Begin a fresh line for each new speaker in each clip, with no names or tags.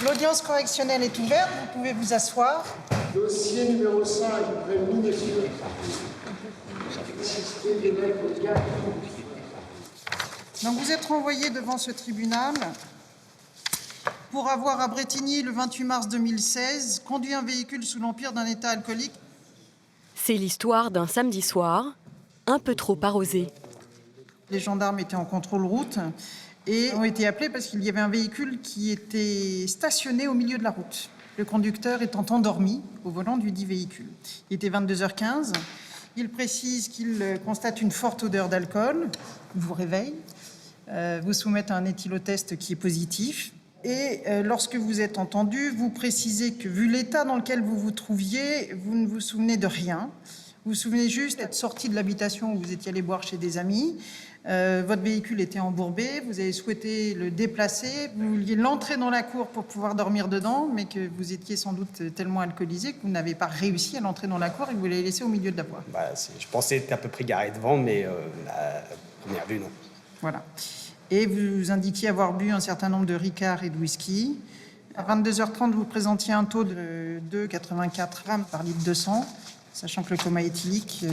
L'audience correctionnelle est ouverte, vous pouvez vous asseoir.
Dossier numéro 5, prévenu, messieurs.
Donc vous êtes renvoyé devant ce tribunal pour avoir à Brétigny, le 28 mars 2016, conduit un véhicule sous l'empire d'un état alcoolique.
C'est l'histoire d'un samedi soir, un peu trop arrosé.
Les gendarmes étaient en contrôle route et ont été appelés parce qu'il y avait un véhicule qui était stationné au milieu de la route. Le conducteur étant endormi au volant du dit véhicule. Il était 22h15. Il précise qu'il constate une forte odeur d'alcool, vous réveille, vous soumet à un éthylotest qui est positif. Et lorsque vous êtes entendu, vous précisez que vu l'état dans lequel vous vous trouviez, vous ne vous souvenez de rien. Vous vous souvenez juste d'être sorti de l'habitation où vous étiez allé boire chez des amis. Votre véhicule était embourbé, vous avez souhaité le déplacer, vous vouliez l'entrer dans la cour pour pouvoir dormir dedans, mais que vous étiez sans doute tellement alcoolisé que vous n'avez pas réussi à l'entrer dans la cour et que vous l'avez laissé au milieu de la voie.
Je pensais être à peu près garé devant, mais à première vue, non.
Voilà. Et vous indiquiez avoir bu un certain nombre de Ricard et de whisky. À 22h30, vous présentiez un taux de 2,84 grammes par litre de sang, sachant que le coma éthylique,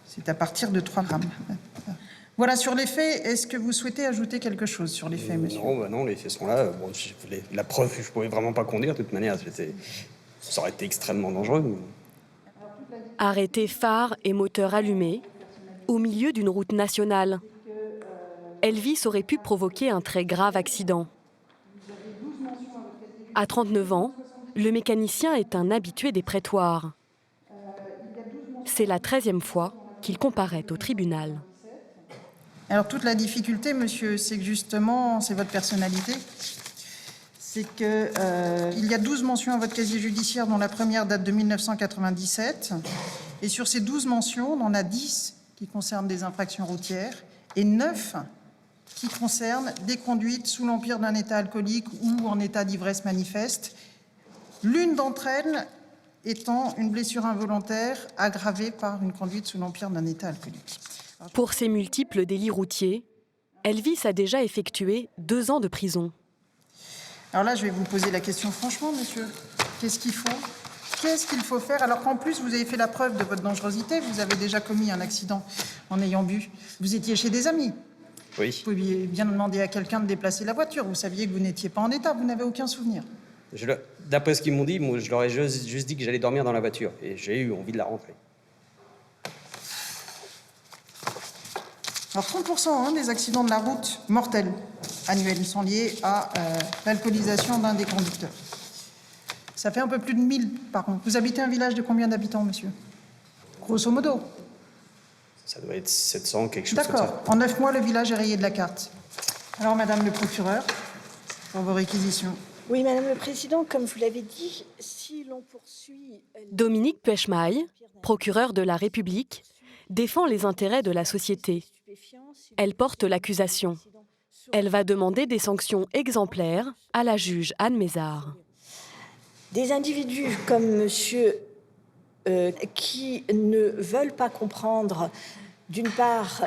c'est à partir de 3 grammes. Voilà, sur les faits, est-ce que vous souhaitez ajouter quelque chose sur les faits, monsieur?
Non, les faits sont là. Bon, la preuve, je ne pouvais vraiment pas conduire, de toute manière. Ça aurait été extrêmement dangereux.
Arrêté phare et moteur allumé, au milieu d'une route nationale. Elvis aurait pu provoquer un très grave accident. À 39 ans, le mécanicien est un habitué des prétoires. C'est la 13e fois qu'il comparaît au tribunal.
Alors toute la difficulté, monsieur, c'est que justement, c'est votre personnalité. C'est que il y a 12 mentions à votre casier judiciaire, dont la première date de 1997. Et sur ces 12 mentions, on en a 10 qui concernent des infractions routières et 9 qui concernent des conduites sous l'empire d'un état alcoolique ou en état d'ivresse manifeste. L'une d'entre elles étant une blessure involontaire aggravée par une conduite sous l'empire d'un état alcoolique.
Pour ces multiples délits routiers, Elvis a déjà effectué 2 ans de prison.
Alors là, je vais vous poser la question franchement, monsieur. Qu'est-ce qu'il faut? Qu'est-ce qu'il faut faire alors qu'en plus, vous avez fait la preuve de votre dangerosité, vous avez déjà commis un accident en ayant bu. Vous étiez chez des amis.
Oui.
Vous pouviez bien demander à quelqu'un de déplacer la voiture. Vous saviez que vous n'étiez pas en état, vous n'avez aucun souvenir.
D'après ce qu'ils m'ont dit, moi, je leur ai juste dit que j'allais dormir dans la voiture. Et j'ai eu envie de la rentrer.
Alors 30% des accidents de la route mortels annuels sont liés à l'alcoolisation d'un des conducteurs. Ça fait un peu plus de 1000 par an. Vous habitez un village de combien d'habitants, monsieur? Grosso modo.
Ça doit être 700, quelque chose comme ça.
D'accord. En 9 mois, le village est rayé de la carte. Alors, madame le procureur, pour vos réquisitions.
Oui, madame le président, comme vous l'avez dit, si l'on poursuit...
Dominique Pechmaï, procureur de la République, défend les intérêts de la société. Elle porte l'accusation. Elle va demander des sanctions exemplaires à la juge Anne Mézard.
Des individus comme monsieur qui ne veulent pas comprendre, d'une part,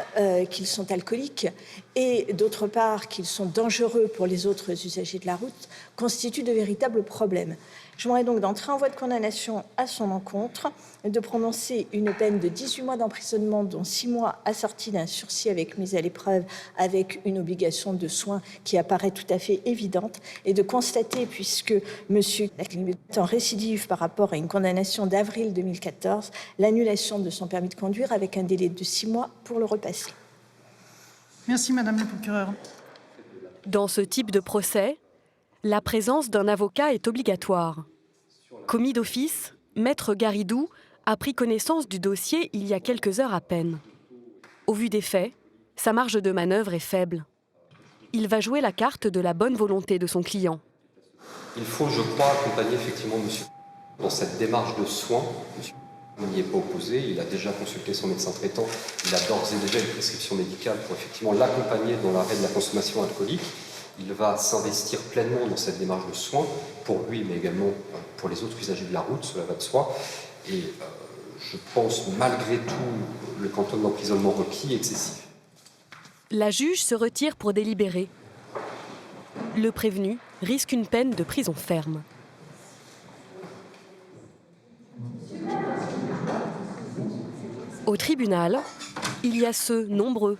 qu'ils sont alcooliques et d'autre part, qu'ils sont dangereux pour les autres usagers de la route, constituent de véritables problèmes. Je voudrais donc d'entrer en voie de condamnation à son encontre, de prononcer une peine de 18 mois d'emprisonnement, dont 6 mois assortis d'un sursis avec mise à l'épreuve, avec une obligation de soins qui apparaît tout à fait évidente, et de constater, puisque monsieur est en récidive par rapport à une condamnation d'avril 2014, l'annulation de son permis de conduire avec un délai de 6 mois pour le repasser.
Merci, madame le procureur.
Dans ce type de procès, la présence d'un avocat est obligatoire. Commis d'office, Maître Garidou a pris connaissance du dossier il y a quelques heures à peine. Au vu des faits, sa marge de manœuvre est faible. Il va jouer la carte de la bonne volonté de son client.
Il faut, je crois, accompagner effectivement monsieur dans cette démarche de soins. Monsieur n'y est pas opposé, il a déjà consulté son médecin traitant, il a d'ores et déjà une prescription médicale pour effectivement l'accompagner dans l'arrêt de la consommation alcoolique. Il va s'investir pleinement dans cette démarche de soins, pour lui, mais également pour les autres usagers de la route, cela va de soi. Et je pense, malgré tout, le quantum d'emprisonnement requis est excessif.
La juge se retire pour délibérer. Le prévenu risque une peine de prison ferme. Au tribunal, il y a ceux, nombreux,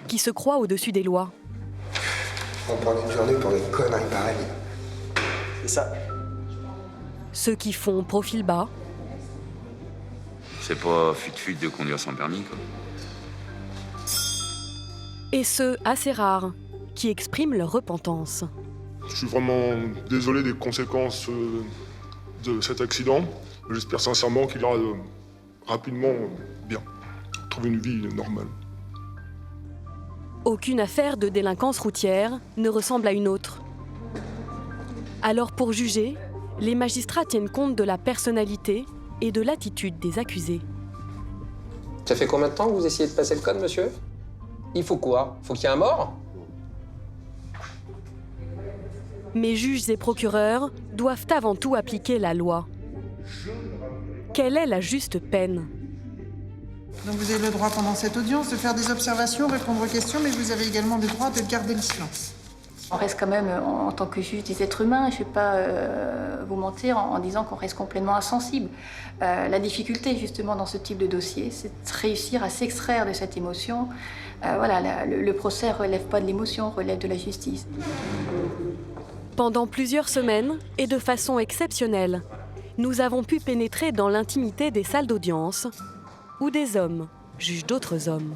qui se croient au-dessus des lois.
On prend une journée pour des conneries pareilles.
C'est ça.
Ceux qui font profil bas.
C'est pas fut-fut de conduire sans permis, quoi.
Et ceux, assez rares, qui expriment leur repentance.
Je suis vraiment désolé des conséquences de cet accident. J'espère sincèrement qu'il ira rapidement bien, trouver une vie normale.
Aucune affaire de délinquance routière ne ressemble à une autre. Alors pour juger, les magistrats tiennent compte de la personnalité et de l'attitude des accusés.
Ça fait combien de temps que vous essayez de passer le code, monsieur? Il faut quoi? Faut qu'il y ait un mort?
Mais juges et procureurs doivent avant tout appliquer la loi. Quelle est la juste peine?
Donc vous avez le droit pendant cette audience de faire des observations, répondre aux questions, mais vous avez également le droit de garder le silence.
On reste quand même, en tant que juge, des êtres humains. Je ne vais pas vous mentir en disant qu'on reste complètement insensible. La difficulté, justement, dans ce type de dossier, c'est de réussir à s'extraire de cette émotion. Le procès ne relève pas de l'émotion, relève de la justice.
Pendant plusieurs semaines, et de façon exceptionnelle, nous avons pu pénétrer dans l'intimité des salles d'audience, où des hommes jugent d'autres hommes.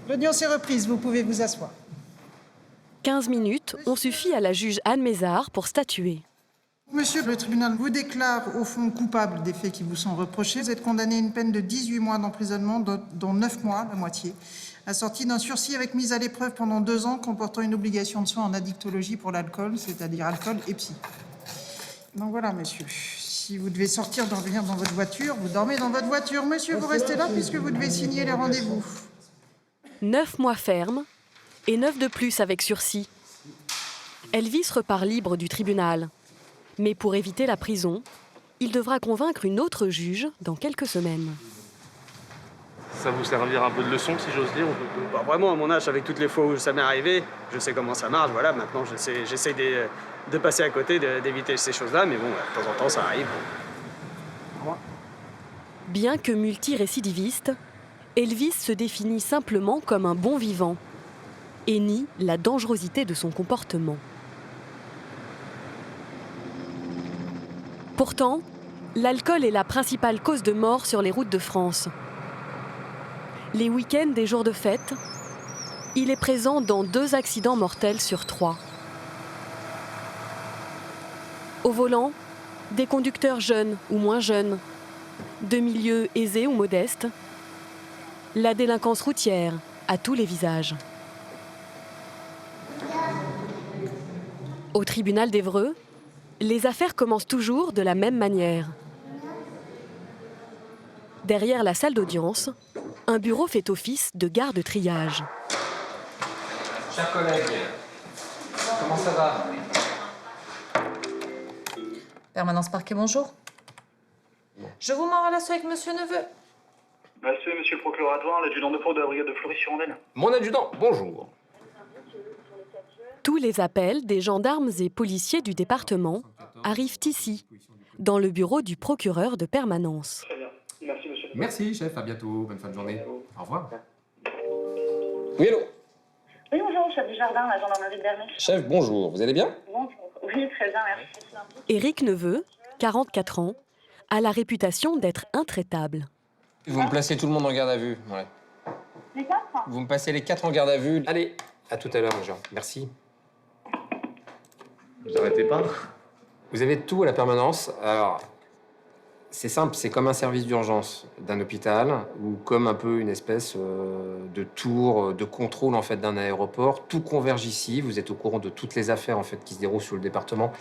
L'audience est reprise, vous pouvez vous asseoir.
15 minutes ont suffi à la juge Anne Mézard pour statuer.
Monsieur, le tribunal vous déclare au fond coupable des faits qui vous sont reprochés. Vous êtes condamné à une peine de 18 mois d'emprisonnement, dont 9 mois, la moitié, assorti d'un sursis avec mise à l'épreuve pendant 2 ans, comportant une obligation de soins en addictologie pour l'alcool, c'est-à-dire alcool et psy. Donc voilà, monsieur. Si vous devez sortir, dormir dans votre voiture, vous dormez dans votre voiture. Monsieur, vous restez là puisque vous devez signer les rendez-vous.
9 mois fermes et 9 de plus avec sursis. Elvis repart libre du tribunal. Mais pour éviter la prison, il devra convaincre une autre juge dans quelques semaines.
Ça vous servir un peu de leçon, si j'ose dire?
Bah, vraiment, à mon âge, avec toutes les fois où ça m'est arrivé, je sais comment ça marche. Voilà, maintenant, j'essaie de passer à côté, d'éviter ces choses-là. Mais bon, de temps en temps, ça arrive.
Bien que multirécidiviste, Elvis se définit simplement comme un bon vivant et nie la dangerosité de son comportement. Pourtant, l'alcool est la principale cause de mort sur les routes de France. Les week-ends et jours de fête, il est présent dans 2 accidents mortels sur 3. Au volant, des conducteurs jeunes ou moins jeunes, de milieux aisés ou modestes, la délinquance routière a tous les visages. Au tribunal d'Évreux, les affaires commencent toujours de la même manière. Derrière la salle d'audience, un bureau fait office de garde-triage.
Chers collègues, comment ça va?
Permanence parquet, bonjour. Je vous mets en relation avec monsieur Neveu.
Monsieur le procureur adjoint, l'adjudant de port de la brigade de Fleury-sur-Andelle.
Mon adjudant, bonjour.
Tous les appels des gendarmes et policiers du département arrivent ici, dans le bureau du procureur de permanence.
Très bien. Merci, monsieur.
Merci, chef. À bientôt. Bonne fin de journée. Au revoir.
Oui, allô?
Oui, bonjour, chef du jardin, la gendarmerie de Bernay.
Chef, bonjour. Vous allez bien?
Bonjour. Oui, très bien, merci.
Éric Neveu, 44 ans, a la réputation d'être intraitable.
Vous me placez tout le monde en garde à vue. Ouais.
Les 4?
Vous me passez les 4 en garde à vue. Allez, à tout à l'heure, mon genre. Merci.
Vous arrêtez pas?
Vous avez tout à la permanence. Alors, c'est simple, c'est comme un service d'urgence d'un hôpital ou comme un peu une espèce de tour, de contrôle en fait d'un aéroport. Tout converge ici. Vous êtes au courant de toutes les affaires en fait qui se déroulent sur le département,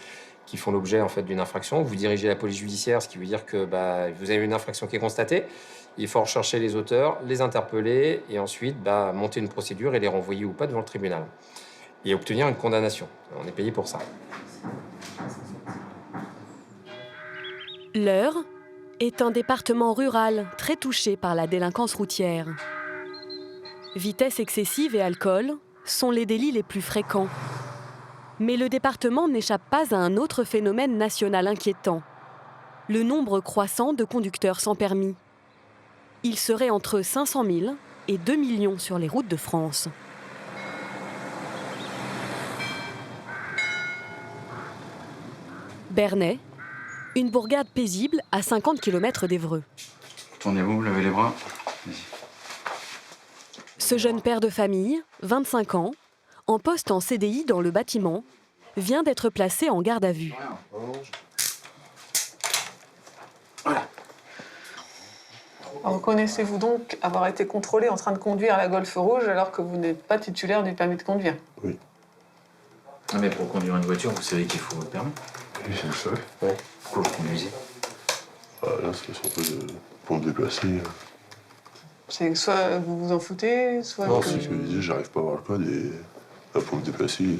qui font l'objet en fait d'une infraction. Vous dirigez la police judiciaire, ce qui veut dire que vous avez une infraction qui est constatée. Il faut rechercher les auteurs, les interpeller et ensuite monter une procédure et les renvoyer ou pas devant le tribunal. Et obtenir une condamnation. On est payé pour ça.
L'Eure est un département rural très touché par la délinquance routière. Vitesse excessive et alcool sont les délits les plus fréquents. Mais le département n'échappe pas à un autre phénomène national inquiétant, le nombre croissant de conducteurs sans permis. Il serait entre 500 000 et 2 millions sur les routes de France. Bernay, une bourgade paisible à 50 km d'Évreux.
Tournez-vous, levez les bras. Vas-y.
Ce jeune père de famille, 25 ans, en poste en CDI dans le bâtiment, vient d'être placé en garde à vue.
Reconnaissez-vous donc avoir été contrôlé en train de conduire la Golf rouge alors que vous n'êtes pas titulaire du permis de conduire?
Oui.
Ah, mais pour conduire une voiture, vous savez qu'il faut le permis.
Oui, je le savais.
Ouais. Pourquoi vous conduisez?
Là, c'est un peu pour me déplacer.
C'est que soit vous vous en foutez, soit...
Non, c'est que déjà, j'arrive pas à avoir le code et là, pour me déplacer,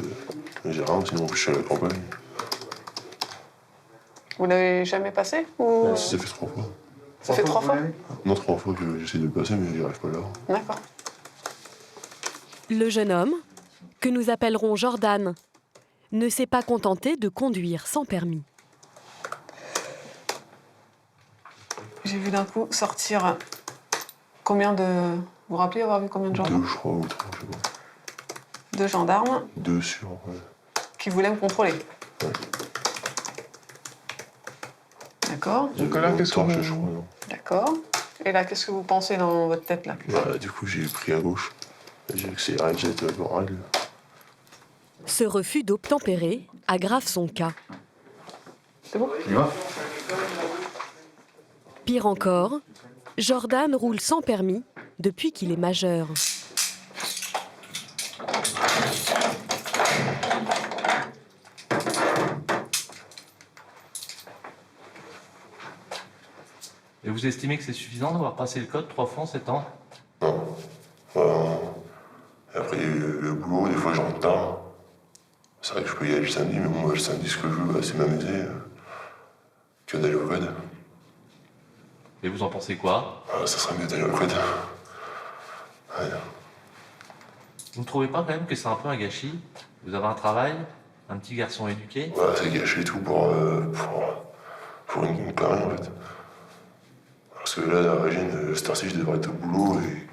j'ai rien, sinon je suis à la campagne.
Vous l'avez jamais passé ou...
Non, ça fait 3 fois.
Ça fait 3 fois?
Non, 3 fois que j'essaie de le passer, mais j'y arrive pas là.
D'accord.
Le jeune homme, que nous appellerons Jordan, ne s'est pas contenté de conduire sans permis.
J'ai vu d'un coup sortir combien de... Vous vous rappelez avoir vu combien de gendarmes?
2, je crois, ou 3, je sais pas.
2 gendarmes
2 sur...
qui voulaient me contrôler.
Ouais.
D'accord.
Donc là, qu'est-ce que je crois, non.
D'accord. Et là, qu'est-ce que vous pensez dans votre tête, là?
Du coup, j'ai pris à gauche. J'ai accéléré, j'ai été en règle.
Ce refus d'obtempérer aggrave son cas.
C'est bon?
Tu vas?
Pire encore, Jordan roule sans permis depuis qu'il est majeur.
Et vous estimez que c'est suffisant d'avoir passé le code 3 fois en 7 ans?
Non. Après, le boulot, des fois, je rentre tard. C'est vrai que je peux y aller le samedi, mais moi, le samedi, ce que je veux, c'est m'amuser que d'aller au code.
Et vous en pensez quoi?
Ça serait mieux d'aller au code. Ouais.
Vous ne trouvez pas quand même que c'est un peu un gâchis? Vous avez un travail, un petit garçon éduqué?
Voilà, c'est gâché tout pour une connerie, en fait. Parce que là, la Régine, cette heure-ci, je devrais être au boulot et...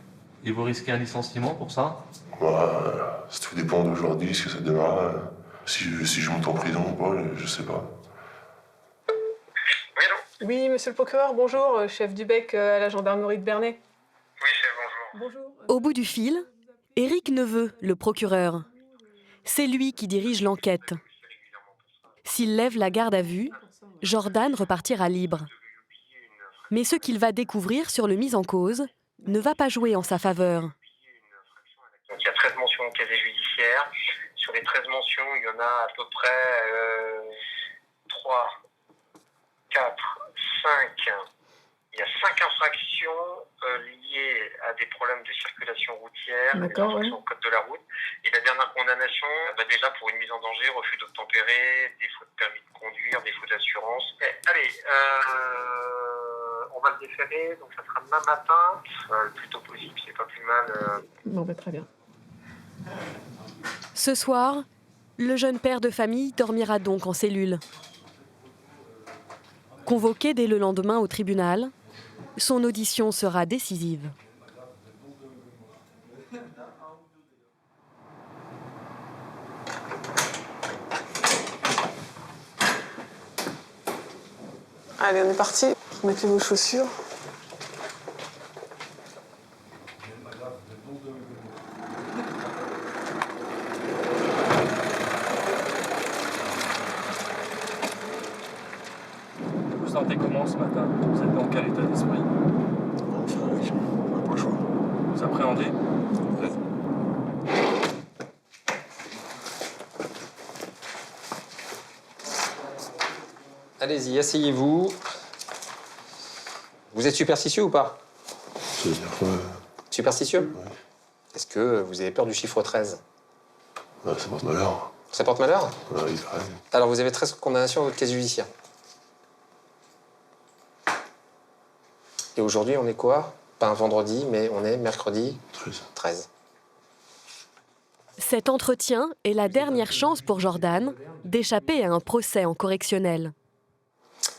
Et vous risquez un licenciement pour ça?
Ça tout dépend d'aujourd'hui, ce que ça donnera. Si je monte en prison ou pas, je sais pas.
Oui, monsieur le procureur, bonjour, chef du BEC à la gendarmerie de Bernay.
Oui, chef, bonjour.
Bonjour.
Au bout du fil, Éric Neveu, le procureur. C'est lui qui dirige l'enquête. S'il lève la garde à vue, Jordan repartira libre. Mais ce qu'il va découvrir sur le mis en cause ne va pas jouer en sa faveur.
Donc, il y a 13 mentions au casier judiciaire. Sur les 13 mentions, il y en a à peu près 3, 4, 5. Il y a 5 infractions liées à des problèmes de circulation routière, des infractions au code de la route. Et la dernière condamnation, déjà pour une mise en danger, refus d'obtempérer, défaut de permis de conduire, défaut d'assurance. Allez, on va le déférer, donc ça sera demain matin, le plus tôt possible, c'est pas plus mal.
Bon, très bien.
Ce soir, le jeune père de famille dormira donc en cellule. Convoqué dès le lendemain au tribunal, son audition sera décisive.
Allez, on est parti. Mettez vos chaussures.
Vous vous sentez comment ce matin? Vous êtes dans quel état d'esprit?
Enfin, oui, on n'a pas le choix.
Vous appréhendez?
Allez-y, asseyez-vous. Vous êtes superstitieux ou pas?
Ça veut dire quoi?
Superstitieux? Oui. Est-ce que vous avez peur du chiffre 13?
Ça porte malheur.
Ça porte malheur?
Oui, pareil.
Alors, vous avez 13 condamnations à votre casier judiciaire. Et aujourd'hui, on est quoi? Pas un vendredi, mais on est mercredi 13.
Cet entretien est la dernière chance pour Jordan d'échapper à un procès en correctionnel.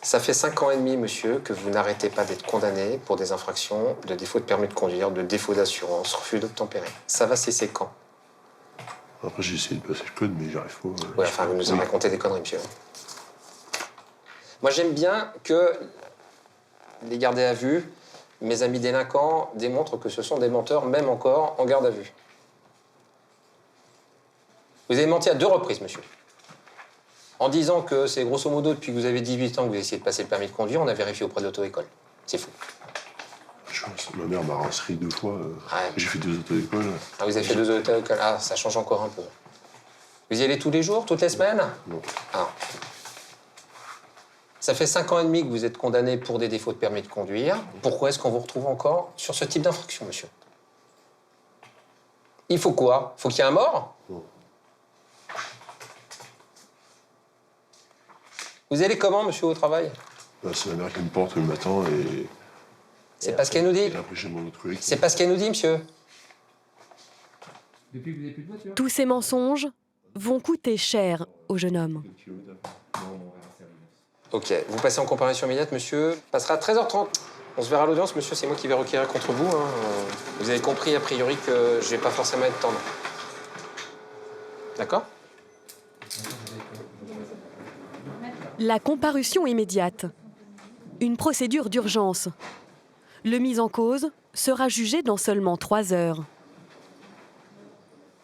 Ça fait 5 ans et demi, monsieur, que vous n'arrêtez pas d'être condamné pour des infractions de défaut de permis de conduire, de défaut d'assurance, refus d'obtempérer. Ça va cesser quand?
Après, j'ai essayé de passer le code, mais j'arrive pas.
Ouais, enfin, vous nous avez raconté des conneries, monsieur. Moi, j'aime bien que les gardés à vue, mes amis délinquants, démontrent que ce sont des menteurs, même encore en garde à vue. Vous avez menti à 2 reprises, monsieur. En disant que c'est grosso modo depuis que vous avez 18 ans que vous essayez de passer le permis de conduire, on a vérifié auprès de l'auto-école. C'est fou.
Ma mère m'a inscrit 2 fois. J'ai fait 2 auto-écoles.
Ah, vous avez fait 2 auto-écoles. Ah, ça change encore un peu. Vous y allez tous les jours, toutes les semaines?
Non.
Ah. Ça fait 5 ans et demi que vous êtes condamné pour des défauts de permis de conduire. Pourquoi est-ce qu'on vous retrouve encore sur ce type d'infraction, monsieur? Il faut quoi? Faut qu'il y ait un mort?
Non.
Vous allez comment, monsieur, au travail?
C'est ma mère qui me porte le matin et...
C'est pas ce qu'elle nous dit.
Et après, j'ai mon autre collègue.
C'est pas ce qu'elle nous dit, monsieur.
Tous ces mensonges vont coûter cher au jeune homme.
Ok, vous passez en comparution immédiate, monsieur. Passera à 13h30. On se verra à l'audience, monsieur, c'est moi qui vais requérir contre vous. Hein. Vous avez compris, a priori, que je vais pas forcément être tendre. D'accord?
La comparution immédiate. Une procédure d'urgence. Le mis en cause sera jugé dans seulement 3 heures.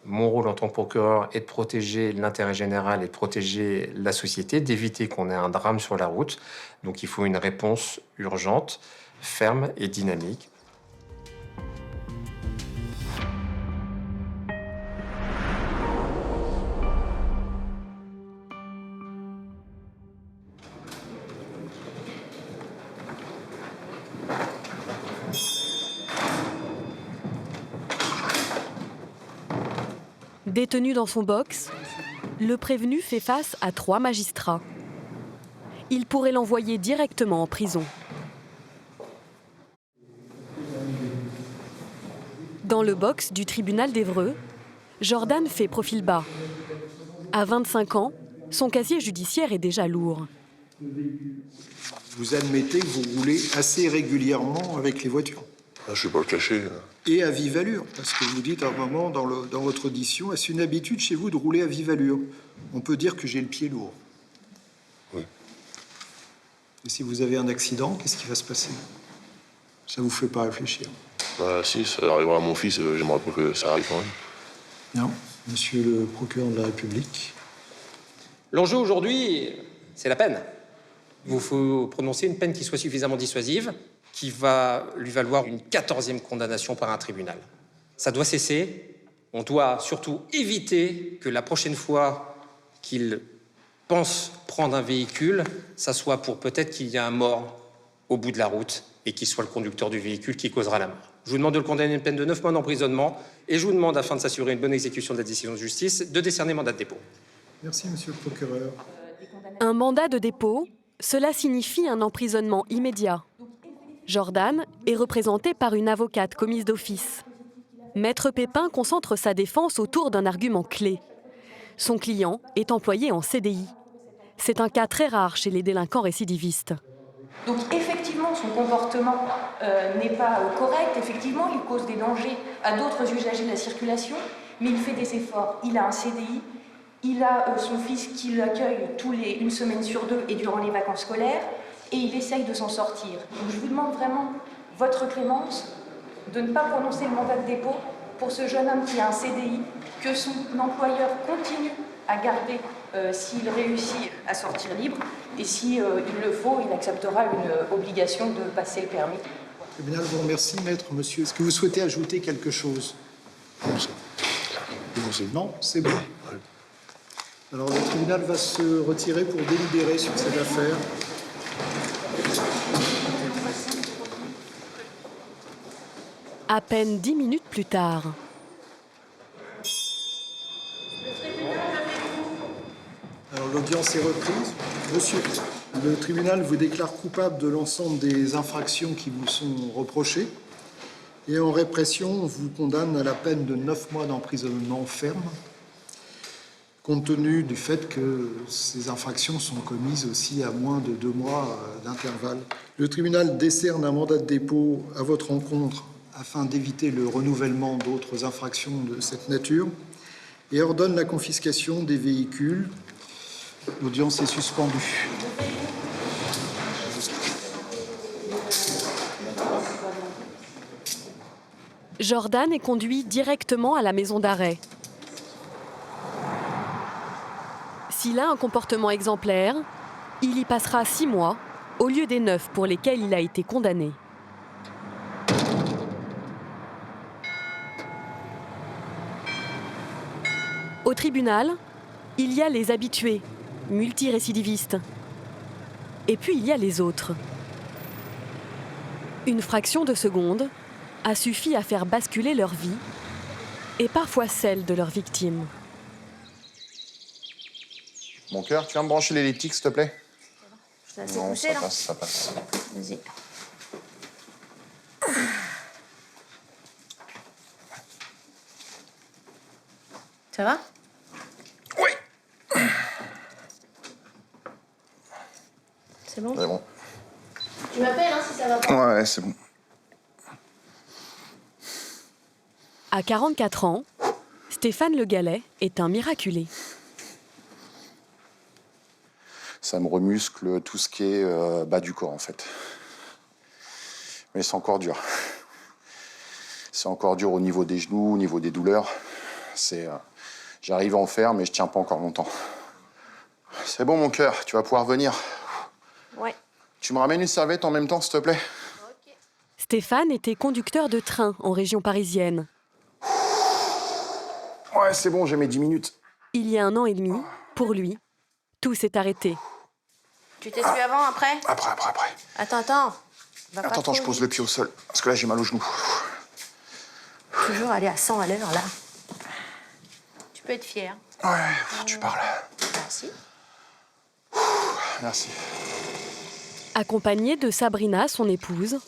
Mon rôle en tant que procureur est de protéger l'intérêt général et de protéger la société, d'éviter qu'on ait un drame sur la route. Donc il faut une réponse urgente, ferme et dynamique.
Détenu dans son box, le prévenu fait face à 3 magistrats. Il pourrait l'envoyer directement en prison. Dans le box du tribunal d'Évreux, Jordan fait profil bas. À 25 ans, son casier judiciaire est déjà lourd.
Vous admettez que vous roulez assez régulièrement avec les voitures?
Je vais pas le cacher.
Et à vive allure, parce que vous dites à un moment dans votre audition, est-ce une habitude chez vous de rouler à vive allure? On peut dire que j'ai le pied lourd.
Oui.
Et si vous avez un accident, qu'est-ce qui va se passer? Ça vous fait pas réfléchir?
Bah si, ça arrivera à mon fils, j'aimerais pas que ça arrive quand même.
Non, monsieur le procureur de la République.
L'enjeu aujourd'hui, c'est la peine. Il vous faut prononcer une peine qui soit suffisamment dissuasive, qui va lui valoir une 14e condamnation par un tribunal. Ça doit cesser. On doit surtout éviter que la prochaine fois qu'il pense prendre un véhicule, ça soit pour peut-être qu'il y ait un mort au bout de la route et qu'il soit le conducteur du véhicule qui causera la mort. Je vous demande de le condamner à une peine de 9 mois d'emprisonnement et je vous demande, afin de s'assurer une bonne exécution de la décision de justice, de décerner mandat de dépôt.
Merci, monsieur le procureur.
Un mandat de dépôt, cela signifie un emprisonnement immédiat. Jordan est représenté par une avocate commise d'office. Maître Pépin concentre sa défense autour d'un argument clé. Son client est employé en CDI. C'est un cas très rare chez les délinquants récidivistes.
Donc effectivement, son comportement n'est pas correct. Effectivement, il cause des dangers à d'autres usagers de la circulation, mais il fait des efforts. Il a un CDI, il a son fils qui l'accueille une semaine sur 2 et durant les vacances scolaires, et il essaye de s'en sortir. Donc je vous demande vraiment votre clémence de ne pas prononcer le mandat de dépôt pour ce jeune homme qui a un CDI, que son employeur continue à garder s'il réussit à sortir libre, et si il le faut, il acceptera une obligation de passer le permis.
Le tribunal vous remercie, maître. Monsieur, est-ce que vous souhaitez ajouter quelque chose? Non, c'est bon. Alors le tribunal va se retirer pour délibérer sur cette affaire.
À peine 10 minutes plus tard.
Alors l'audience est reprise. Monsieur, Le tribunal vous déclare coupable de l'ensemble des infractions qui vous sont reprochées et en répression, on vous condamne à la peine de 9 mois d'emprisonnement ferme, compte tenu du fait que ces infractions sont commises aussi à moins de 2 mois d'intervalle. Le tribunal décerne un mandat de dépôt à votre encontre afin d'éviter le renouvellement d'autres infractions de cette nature et ordonne la confiscation des véhicules. L'audience est suspendue.
Jordan est conduit directement à la maison d'arrêt. S'il a un comportement exemplaire, il y passera 6 mois au lieu des 9 pour lesquels il a été condamné. Au tribunal, il y a les habitués, multirécidivistes. Et puis il y a les autres. Une fraction de seconde a suffi à faire basculer leur vie et parfois celle de leurs victimes.
Mon cœur, tu viens me brancher l'elliptique, s'il te plaît?
Je t'ai assez
Non,
couché,
ça
là.
passe, ça passe.
Vas-y. Ça va?
Oui.
C'est bon?
C'est bon.
Tu m'appelles hein, si ça va pas.
Ouais, c'est bon.
À 44 ans, Stéphane Le Gallais est un miraculé.
Ça me remuscle tout ce qui est bas du corps, en fait. Mais c'est encore dur. C'est encore dur au niveau des genoux, au niveau des douleurs. J'arrive à en faire, mais je tiens pas encore longtemps. C'est bon, mon cœur, tu vas pouvoir venir.
Ouais.
Tu me ramènes une serviette en même temps, s'il te plaît?
Stéphane était conducteur de train en région parisienne.
Ouais, c'est bon, j'ai mes 10 minutes.
Il y a 1 an et demi, pour lui, tout s'est arrêté.
Tu t'es su avant, après?
Après.
Attends. Va pas
Attends,
trop
je pose le pied au sol, parce que là, j'ai mal au genou.
Toujours aller à 100 à l'heure, là. Tu peux être fier.
Ouais, tu parles.
Merci.
Merci.
Accompagné de Sabrina, son épouse,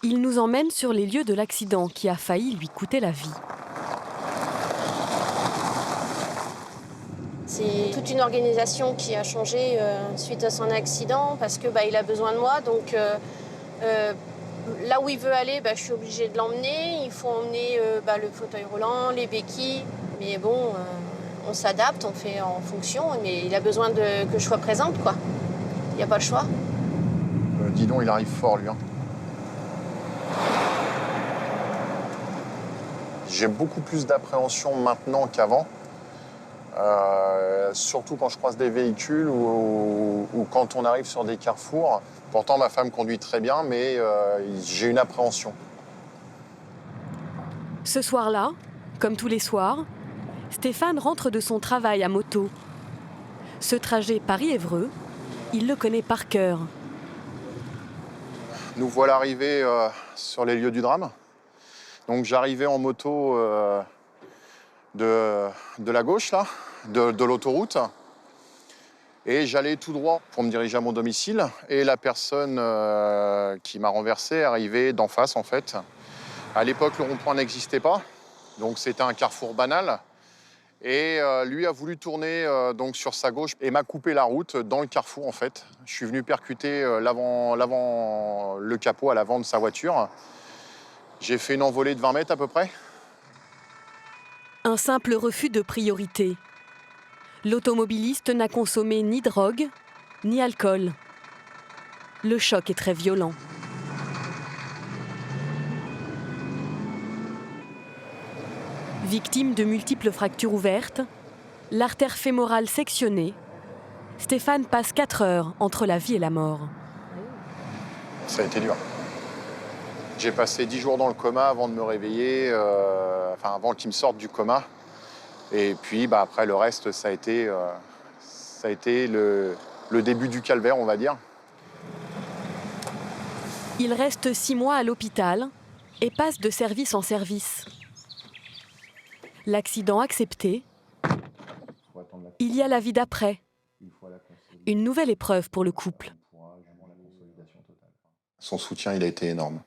il nous emmène sur les lieux de l'accident qui a failli lui coûter la vie.
C'est toute une organisation qui a changé suite à son accident parce que il a besoin de moi. Donc là où il veut aller, je suis obligée de l'emmener. Il faut emmener le fauteuil roulant, les béquilles. Mais bon, on s'adapte, on fait en fonction. Mais il a besoin que je sois présente, quoi. Il n'y a pas le choix.
Dis donc, il arrive fort, lui. Hein. J'ai beaucoup plus d'appréhension maintenant qu'avant. Surtout quand je croise des véhicules ou quand on arrive sur des carrefours. Pourtant, ma femme conduit très bien, mais j'ai une appréhension.
Ce soir-là, comme tous les soirs, Stéphane rentre de son travail à moto. Ce trajet Paris-Évreux, il le connaît par cœur.
Nous voilà arrivés sur les lieux du drame. Donc j'arrivais en moto de la gauche, là, de l'autoroute. Et j'allais tout droit pour me diriger à mon domicile. Et la personne qui m'a renversé arrivait d'en face, en fait. À l'époque, le rond-point n'existait pas. Donc c'était un carrefour banal. Et lui a voulu tourner donc sur sa gauche et m'a coupé la route dans le carrefour, en fait. Je suis venu percuter le capot à l'avant de sa voiture. J'ai fait une envolée de 20 mètres à peu près.
Un simple refus de priorité. L'automobiliste n'a consommé ni drogue, ni alcool. Le choc est très violent. Victime de multiples fractures ouvertes, l'artère fémorale sectionnée, Stéphane passe 4 heures entre la vie et la mort.
Ça a été dur. J'ai passé 10 jours dans le coma avant de me réveiller, avant qu'il me sorte du coma. Et puis après, le reste, ça a été le début du calvaire, on va dire.
Il reste 6 mois à l'hôpital et passe de service en service. L'accident accepté, il y a la vie d'après. Une nouvelle épreuve pour le couple.
Son soutien, il a été énorme.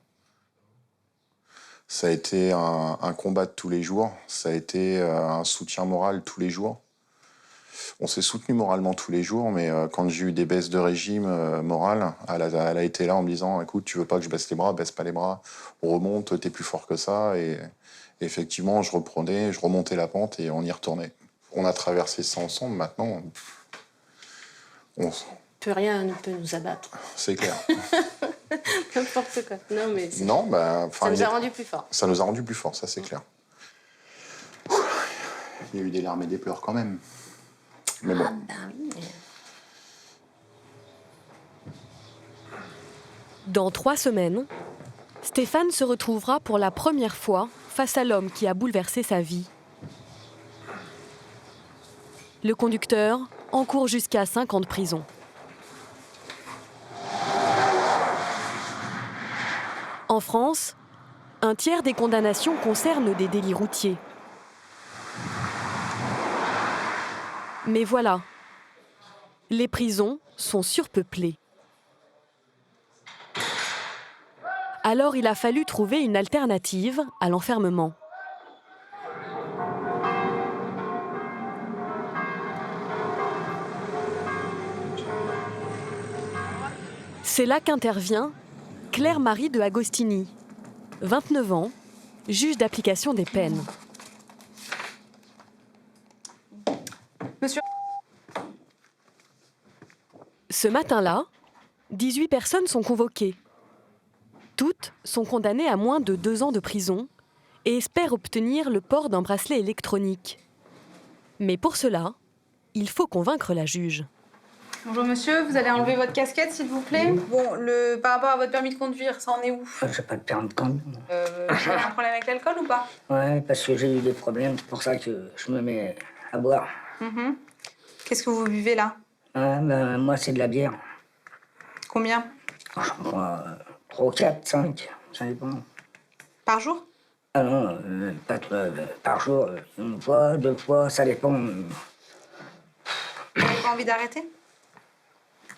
Ça a été un combat de tous les jours, ça a été un soutien moral tous les jours. On s'est soutenu moralement tous les jours, mais quand j'ai eu des baisses de régime morales, elle a été là en me disant « Écoute, tu veux pas que je baisse les bras, baisse pas les bras, on remonte, t'es plus fort que ça. » Et effectivement, je remontais la pente et on y retournait. On a traversé ça ensemble, maintenant,
Plus rien ne peut nous abattre.
c'est clair.
N'importe quoi. Non, mais
Non,
ça nous a rendu plus forts.
Ça nous a rendu plus forts, ça c'est clair. Il y a eu des larmes et des pleurs quand même. Mais bon.
Dans 3 semaines, Stéphane se retrouvera pour la première fois face à l'homme qui a bouleversé sa vie. Le conducteur encourt jusqu'à 5 ans de prison. En France, un tiers des condamnations concernent des délits routiers. Mais voilà, les prisons sont surpeuplées. Alors il a fallu trouver une alternative à l'enfermement. C'est là qu'intervient Claire-Marie de Agostini, 29 ans, juge d'application des peines.
Monsieur.
Ce matin-là, 18 personnes sont convoquées. Toutes sont condamnées à moins de 2 ans de prison et espèrent obtenir le port d'un bracelet électronique. Mais pour cela, il faut convaincre la juge.
Bonjour monsieur, vous allez enlever votre casquette s'il vous plaît. Bon, par rapport à votre permis de conduire, ça en est où?
J'ai pas de permis de conduire.
Vous avez un problème avec l'alcool ou pas?
Ouais, parce que j'ai eu des problèmes, c'est pour ça que je me mets à boire.
Qu'est-ce que vous buvez là?
Moi, c'est de la bière.
Combien?
J'en bois 3, 4, 5, ça dépend.
Par jour?
Ah non, pas par jour, 1 fois, 2 fois, ça dépend.
Vous n'avez pas envie d'arrêter?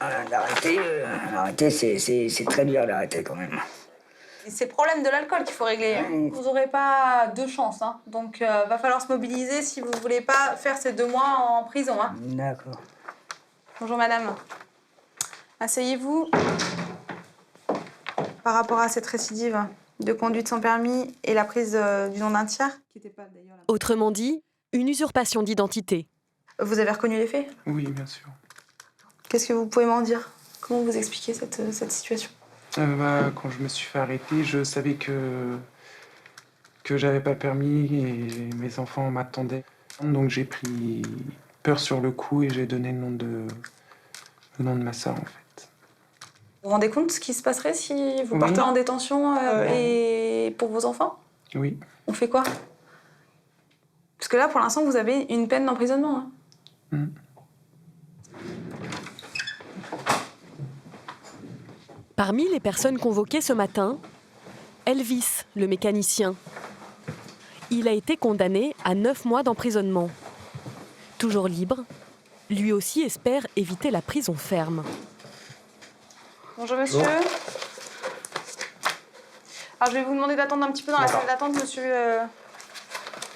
Arrêter, c'est très dur d'arrêter quand même.
C'est le problème de l'alcool qu'il faut régler. Vous n'aurez pas 2 chances, hein. Donc va falloir se mobiliser si vous voulez pas faire ces 2 mois en prison. Hein.
D'accord.
Bonjour madame. Asseyez-vous. Par rapport à cette récidive de conduite sans permis et la prise du nom d'un tiers.
Autrement dit, une usurpation d'identité.
Vous avez reconnu les faits?
Oui, bien sûr.
Qu'est-ce que vous pouvez m'en dire? Comment vous expliquez cette situation?
Quand je me suis fait arrêter, je savais que j'avais pas le permis et mes enfants m'attendaient. Donc j'ai pris peur sur le coup et j'ai donné le nom de ma sœur, en fait.
Vous vous rendez compte de ce qui se passerait si vous partez en détention et pour vos enfants?
Oui.
On fait quoi? Parce que là, pour l'instant, vous avez une peine d'emprisonnement. Hein.
Parmi les personnes convoquées ce matin, Elvis, le mécanicien. Il a été condamné à 9 mois d'emprisonnement. Toujours libre, lui aussi espère éviter la prison ferme.
Bonjour monsieur. Alors je vais vous demander d'attendre un petit peu dans la salle d'attente, monsieur.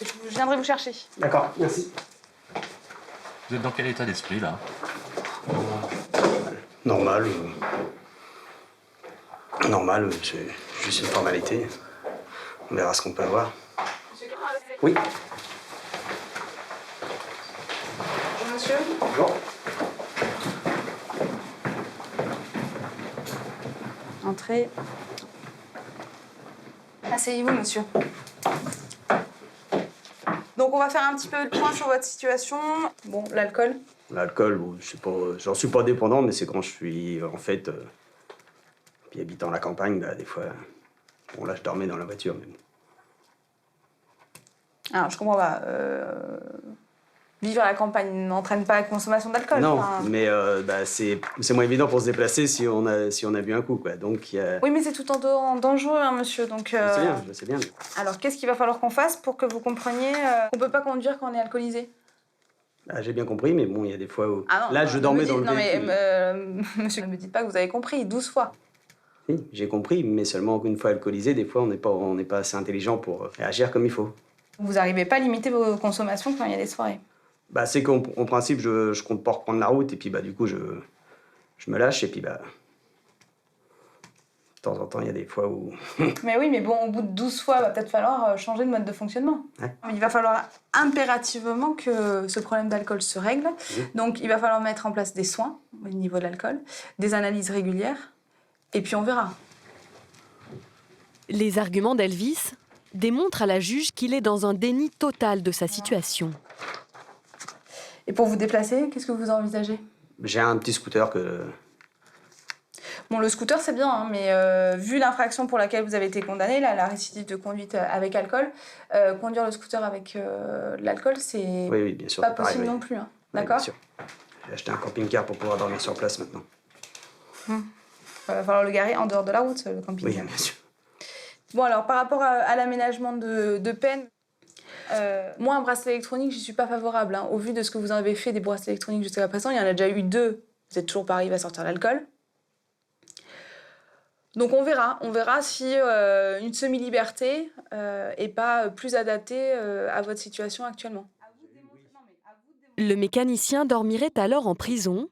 Je viendrai vous chercher.
D'accord, merci.
Vous êtes dans quel état d'esprit, là?
Normal. Normal, c'est juste une formalité. On verra ce qu'on peut avoir. Oui.
Bonjour monsieur.
Bonjour.
Entrez. Asseyez-vous, monsieur. Donc, on va faire un petit peu le point sur votre situation. Bon, l'alcool.
L'alcool, bon, j'en suis pas dépendant, mais c'est quand je suis, en fait... Puis habitant la campagne, bah, des fois... Bon, là, je dormais dans la voiture, mais bon.
Alors, je comprends pas. Vivre à la campagne n'entraîne pas la consommation d'alcool.
Non, mais bah, c'est moins évident pour se déplacer si on a bu un coup, quoi. Donc,
Oui, mais c'est tout en dangereux, hein, monsieur. Donc,
je sais bien.
Alors, qu'est-ce qu'il va falloir qu'on fasse pour que vous compreniez qu'on peut pas conduire quand on est alcoolisé?
J'ai bien compris, mais bon, il y a des fois où...
Ah non,
là, je dormais dans le
non,
véhicule.
monsieur, ne me dites pas que vous avez compris, 12 fois.
Si, j'ai compris, mais seulement une fois alcoolisé, des fois, on n'est pas assez intelligent pour réagir comme il faut.
Vous n'arrivez pas à limiter vos consommations quand il y a des soirées?
Bah, c'est qu'en principe, je compte pas reprendre la route, et puis bah, du coup, je me lâche, et puis bah... De temps en temps, il y a des fois où...
Mais oui, mais bon, au bout de 12 fois, il va peut-être falloir changer de mode de fonctionnement.
Ouais.
Il va falloir impérativement que ce problème d'alcool se règle. Donc, il va falloir mettre en place des soins au niveau de l'alcool, des analyses régulières, et puis on verra.
Les arguments d'Elvis démontrent à la juge qu'il est dans un déni total de sa situation.
Et pour vous déplacer, qu'est-ce que vous envisagez?
J'ai un petit scooter que...
Bon, le scooter, c'est bien, hein, mais vu l'infraction pour laquelle vous avez été condamné, là, la récidive de conduite avec alcool, conduire le scooter avec de l'alcool, c'est
Oui, bien sûr,
pas
c'est pareil,
possible
oui.
non plus. Hein.
Oui,
D'accord?
bien sûr. J'ai acheté un camping-car pour pouvoir dormir sur place maintenant.
Il va falloir le garer en dehors de la route, le camping-car.
Oui, bien sûr.
Bon, alors, par rapport à l'aménagement de peine, moi, un bracelet électronique, j'y suis pas favorable. Hein. Au vu de ce que vous avez fait des bracelets électroniques jusqu'à présent, il y en a déjà eu 2. Vous n'êtes toujours pas arrivé à sortir l'alcool. Donc on verra si une semi-liberté est pas plus adaptée à votre situation actuellement.
Le mécanicien dormirait alors en prison,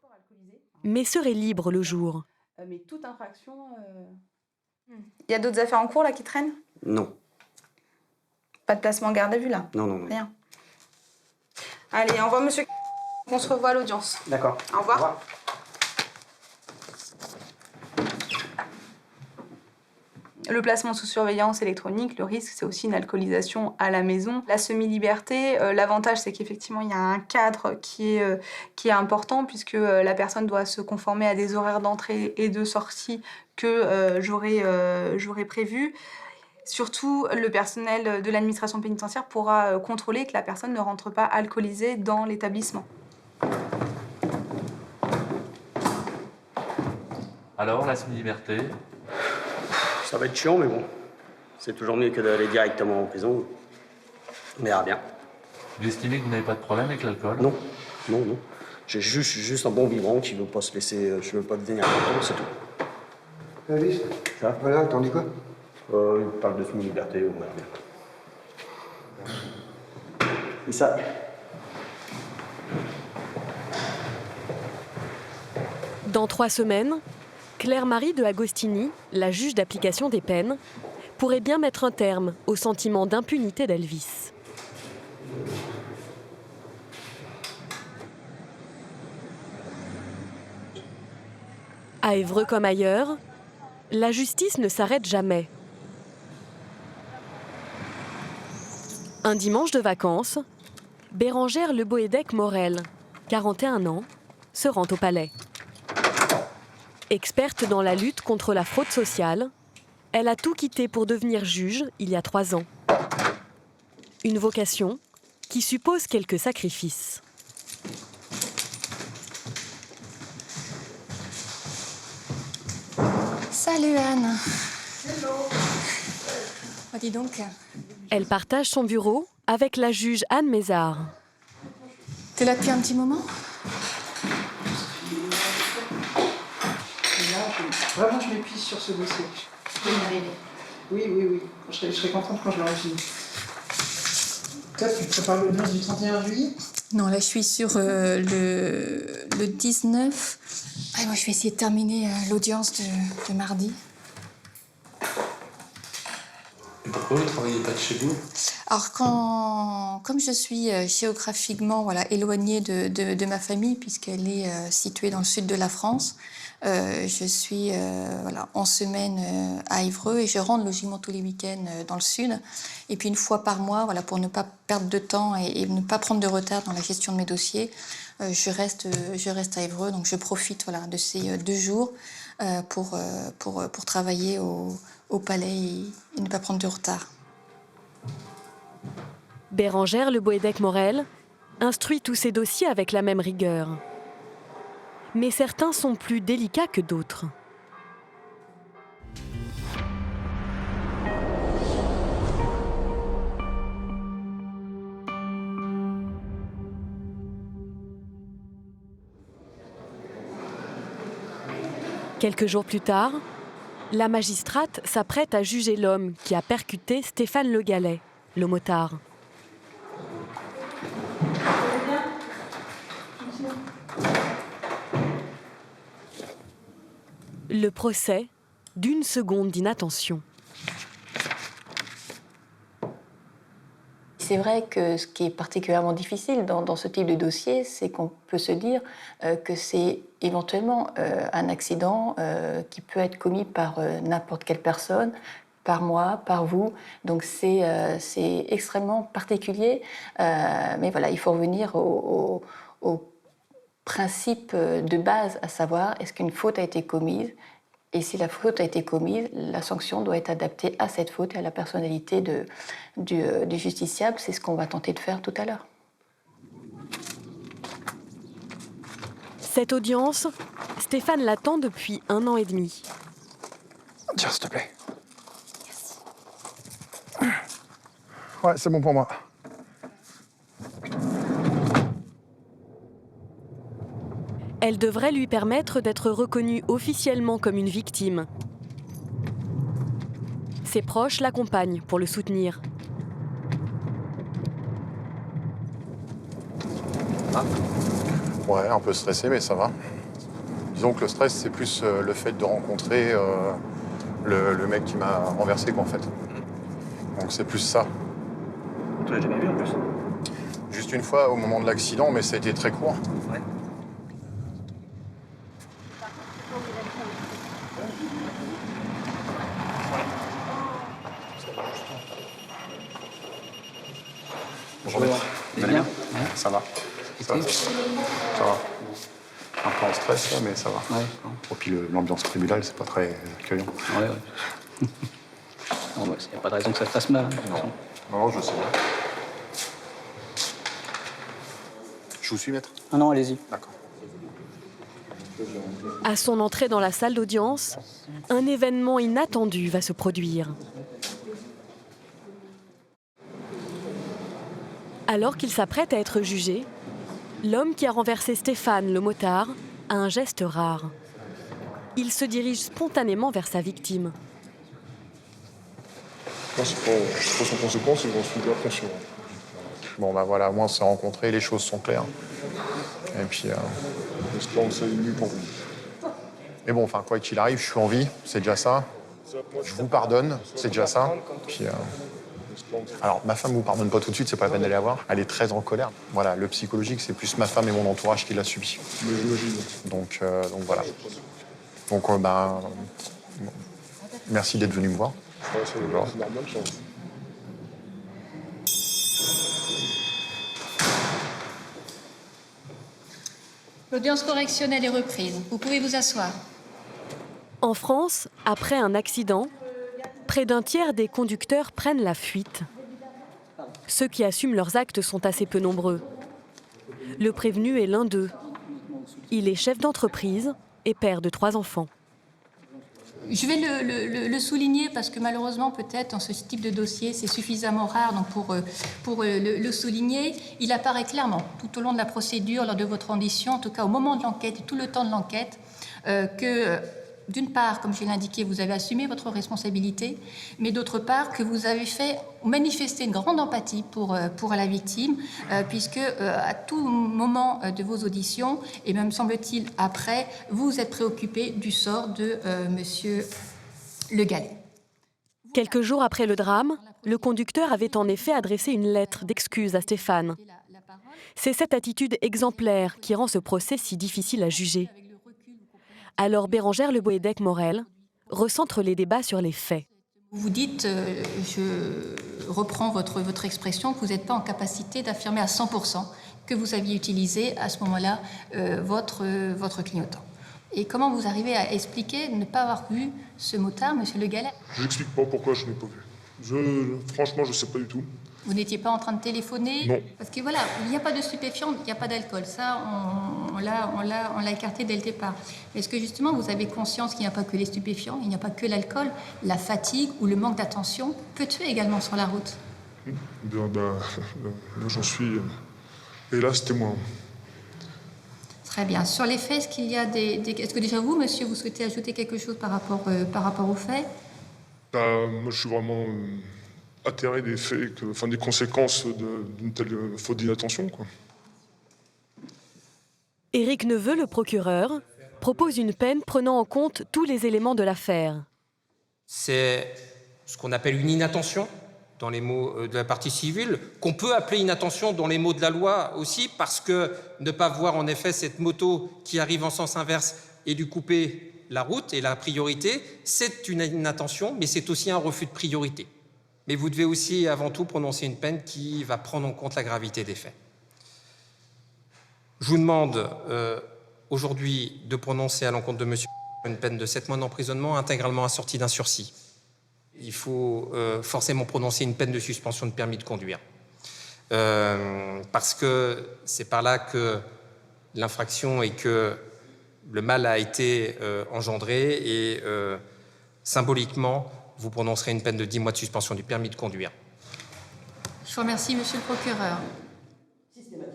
mais serait libre le jour.
Mais toute infraction... Il y a d'autres affaires en cours là qui traînent?
Non.
Pas de placement en garde à vue là?
Non.
Rien. Allez, au revoir monsieur. On se revoit à l'audience.
D'accord.
Au revoir. Le placement sous surveillance électronique, le risque, c'est aussi une alcoolisation à la maison. La semi-liberté, l'avantage, c'est qu'effectivement, il y a un cadre qui est important, puisque la personne doit se conformer à des horaires d'entrée et de sortie que j'aurais prévus. Surtout, le personnel de l'administration pénitentiaire pourra contrôler que la personne ne rentre pas alcoolisée dans l'établissement.
Alors, la semi-liberté?
Ça va être chiant, mais bon. C'est toujours mieux que d'aller directement en prison. On verra bien.
Vous estimez que vous n'avez pas de problème avec l'alcool?
Non. J'ai juste un bon vivant qui veut pas se laisser... Je veux pas devenir content, c'est tout.
Alice,
Ça
voilà, t'en dis quoi?
Il parle de semi-liberté, on verra bien. Et ça...
Dans 3 semaines, Claire-Marie de Agostini, la juge d'application des peines, pourrait bien mettre un terme au sentiment d'impunité d'Elvis. À Évreux comme ailleurs, la justice ne s'arrête jamais. Un dimanche de vacances, Bérangère Le Boédec-Morel, 41 ans, se rend au palais. Experte dans la lutte contre la fraude sociale, elle a tout quitté pour devenir juge il y a 3 ans. Une vocation qui suppose quelques sacrifices.
Salut Anne. Hello. Oh, dis donc.
Elle partage son bureau avec la juge Anne Mézard.
T'es là depuis un petit moment?
Vraiment, je m'épuise sur ce dossier. Je vais y arriver. Oui. Je serai contente quand je l'aurai fini. Toi, tu prépares l'audience du 31 juillet?
Non, là, je suis sur le 19. Ah, moi, je vais essayer de terminer l'audience de mardi.
Et pourquoi vous ne travaillez pas de chez vous?
Alors, comme je suis géographiquement éloignée de ma famille, puisqu'elle est située dans le sud de la France, je suis en semaine à Évreux et je rentre logiquement tous les week-ends dans le sud. Et puis une fois par mois, pour ne pas perdre de temps et ne pas prendre de retard dans la gestion de mes dossiers, je reste à Évreux. Donc je profite de ces 2 jours pour travailler au palais et ne pas prendre de retard.
Bérangère Le Boédec-Morel instruit tous ses dossiers avec la même rigueur. Mais certains sont plus délicats que d'autres. Quelques jours plus tard, la magistrate s'apprête à juger l'homme qui a percuté Stéphane Le Gallais, le motard. Le procès d'une seconde d'inattention.
C'est vrai que ce qui est particulièrement difficile dans ce type de dossier, c'est qu'on peut se dire que c'est éventuellement un accident qui peut être commis par n'importe quelle personne, par moi, par vous. Donc c'est extrêmement particulier. Mais voilà, il faut revenir au principe de base, à savoir, est-ce qu'une faute a été commise ? Et si la faute a été commise, la sanction doit être adaptée à cette faute et à la personnalité du justiciable. C'est ce qu'on va tenter de faire tout à l'heure.
Cette audience, Stéphane l'attend depuis 1 an et demi.
Tiens, s'il te plaît. Ouais, c'est bon pour moi.
Elle devrait lui permettre d'être reconnue officiellement comme une victime. Ses proches l'accompagnent pour le soutenir.
Ouais, un peu stressé, mais ça va. Disons que le stress, c'est plus le fait de rencontrer le mec qui m'a renversé, quoi, en fait. Donc c'est plus ça.
Tu l'as jamais vu, en plus?
Juste une fois, au moment de l'accident, mais ça a été très court.
Ouais.
Bonjour, maître. Vous allez bien? Ça va. Ça va. Un peu en stress, là, mais ça va.
Ouais.
Et puis l'ambiance tribunal, c'est pas très accueillant.
Ouais. Il n'y a pas de raison que ça se passe mal.
Non, je sais bien. Je vous suis, maître?
Ah non, allez-y.
D'accord.
À son entrée dans la salle d'audience, un événement inattendu va se produire. Alors qu'il s'apprête à être jugé, l'homme qui a renversé Stéphane, le motard, a un geste rare. Il se dirige spontanément vers sa victime.
Moi, c'est pas sans conséquence et j'en suis bien conscient.
Bon, bah voilà, au moins on s'est rencontrés, les choses sont claires. Et puis...
J'espère que c'est mieux pour vous.
Mais bon, enfin, quoi qu'il arrive, je suis en vie, c'est déjà ça. Je vous pardonne, c'est déjà ça. Puis, alors, ma femme ne vous pardonne pas tout de suite, c'est pas la peine d'aller la voir. Elle est très en colère. Voilà, le psychologique, c'est plus ma femme et mon entourage qui l'a subi.
Mais j'imagine.
Donc voilà. Donc, merci d'être venu me voir.
Ouais, c'est normal, ça.
L'audience correctionnelle est reprise. Vous pouvez vous asseoir.
En France, après un accident, près d'un tiers des conducteurs prennent la fuite. Ceux qui assument leurs actes sont assez peu nombreux. Le prévenu est l'un d'eux. Il est chef d'entreprise et père de 3 enfants.
Je vais le souligner parce que malheureusement, peut-être, dans ce type de dossier, c'est suffisamment rare donc pour le souligner. Il apparaît clairement, tout au long de la procédure, lors de votre audition, en tout cas au moment de l'enquête et tout le temps de l'enquête, que, d'une part, comme je l'ai indiqué, vous avez assumé votre responsabilité, mais d'autre part, que vous avez manifesté une grande empathie pour la victime, puisque à tout moment de vos auditions, et même semble-t-il après, vous êtes préoccupé du sort de Monsieur Le Gallais.
Quelques jours après le drame, le conducteur avait en effet adressé une lettre d'excuse à Stéphane. C'est cette attitude exemplaire qui rend ce procès si difficile à juger. Alors Bérangère Le Boëdec-Morel recentre les débats sur les faits.
Vous dites, je reprends votre expression, que vous n'êtes pas en capacité d'affirmer à 100% que vous aviez utilisé à ce moment-là votre clignotant. Et comment vous arrivez à expliquer ne pas avoir vu ce motard, Monsieur Le Gallais?
Je n'explique pas pourquoi je n'ai pas vu. Franchement, je ne sais pas du tout.
Vous n'étiez pas en train de téléphoner?
Non.
Parce que voilà, il n'y a pas de stupéfiants, il n'y a pas d'alcool. Ça, on l'a écarté dès le départ. Mais est-ce que justement, vous avez conscience qu'il n'y a pas que les stupéfiants, il n'y a pas que l'alcool, la fatigue ou le manque d'attention peut tuer également sur la route?
Là, j'en suis, hélas, témoin.
Très bien. Sur les faits, est-ce qu'il y a est-ce que déjà vous, monsieur, vous souhaitez ajouter quelque chose par rapport aux faits?
Moi, je suis vraiment atterré des faits, des conséquences d'une telle faute d'inattention, quoi.
Éric Neveu, le procureur, propose une peine prenant en compte tous les éléments de l'affaire.
C'est ce qu'on appelle une inattention dans les mots de la partie civile, qu'on peut appeler inattention dans les mots de la loi aussi, parce que ne pas voir en effet cette moto qui arrive en sens inverse et lui couper la route et la priorité, c'est une inattention, mais c'est aussi un refus de priorité. Mais vous devez aussi avant tout prononcer une peine qui va prendre en compte la gravité des faits. Je vous demande aujourd'hui de prononcer à l'encontre de monsieur une peine de 7 mois d'emprisonnement intégralement assortie d'un sursis. Il faut forcément prononcer une peine de suspension de permis de conduire. Parce que c'est par là que l'infraction et que le mal a été engendré et symboliquement, vous prononcerez une peine de 10 mois de suspension du permis de conduire.
Je vous remercie, monsieur le procureur.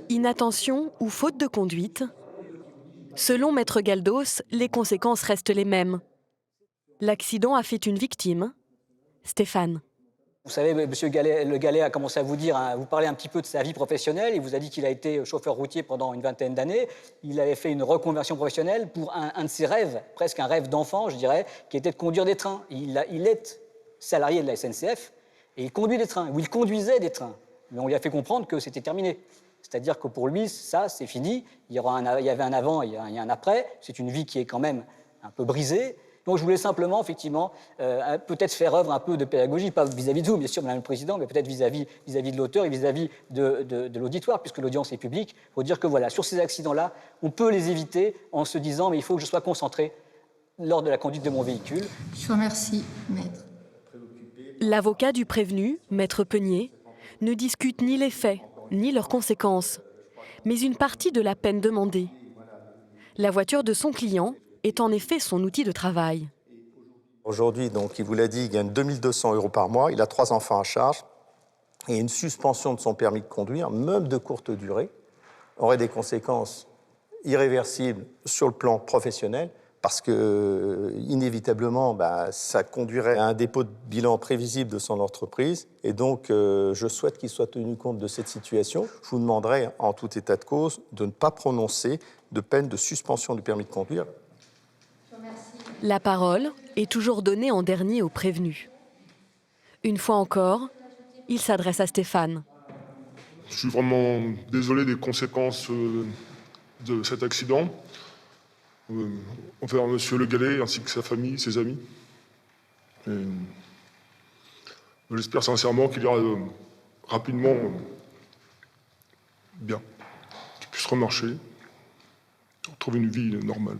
Inattention ou faute de conduite? Selon Maître Galdos, les conséquences restent les mêmes. L'accident a fait une victime, Stéphane.
Vous savez, monsieur Le Gallais a commencé à vous dire, vous parler un petit peu de sa vie professionnelle. Il vous a dit qu'il a été chauffeur routier pendant une vingtaine d'années. Il avait fait une reconversion professionnelle pour un de ses rêves, presque un rêve d'enfant, je dirais, qui était de conduire des trains. Il est salarié de la SNCF et il conduit des trains, ou il conduisait des trains. Mais on lui a fait comprendre que c'était terminé. C'est-à-dire que pour lui, ça, c'est fini. Il y avait un avant, il y a un après. C'est une vie qui est quand même un peu brisée. Donc je voulais simplement, effectivement, peut-être faire œuvre un peu de pédagogie, pas vis-à-vis de vous, bien sûr, Madame le Président, mais peut-être vis-à-vis de l'auteur et vis-à-vis de l'auditoire, puisque l'audience est publique. Il faut dire que voilà, sur ces accidents-là, on peut les éviter en se disant, mais il faut que je sois concentré lors de la conduite de mon véhicule.
Je vous remercie, maître.
L'avocat du prévenu, Maître Peunier, ne discute ni les faits, ni leurs conséquences, mais une partie de la peine demandée. La voiture de son client est en effet son outil de travail.
Aujourd'hui, donc, il vous l'a dit, il gagne 2 200 € par mois, il a 3 enfants à charge, et une suspension de son permis de conduire, même de courte durée, aurait des conséquences irréversibles sur le plan professionnel, parce que, inévitablement, ça conduirait à un dépôt de bilan prévisible de son entreprise. Et donc, je souhaite qu'il soit tenu compte de cette situation. Je vous demanderai, en tout état de cause, de ne pas prononcer de peine de suspension du permis de conduire.
La parole est toujours donnée en dernier au prévenu. Une fois encore, il s'adresse à Stéphane.
Je suis vraiment désolé des conséquences de cet accident. Envers monsieur Le Gallais ainsi que sa famille, ses amis. J'espère sincèrement qu'il ira rapidement bien, qu'il puisse remarcher, retrouver une vie normale.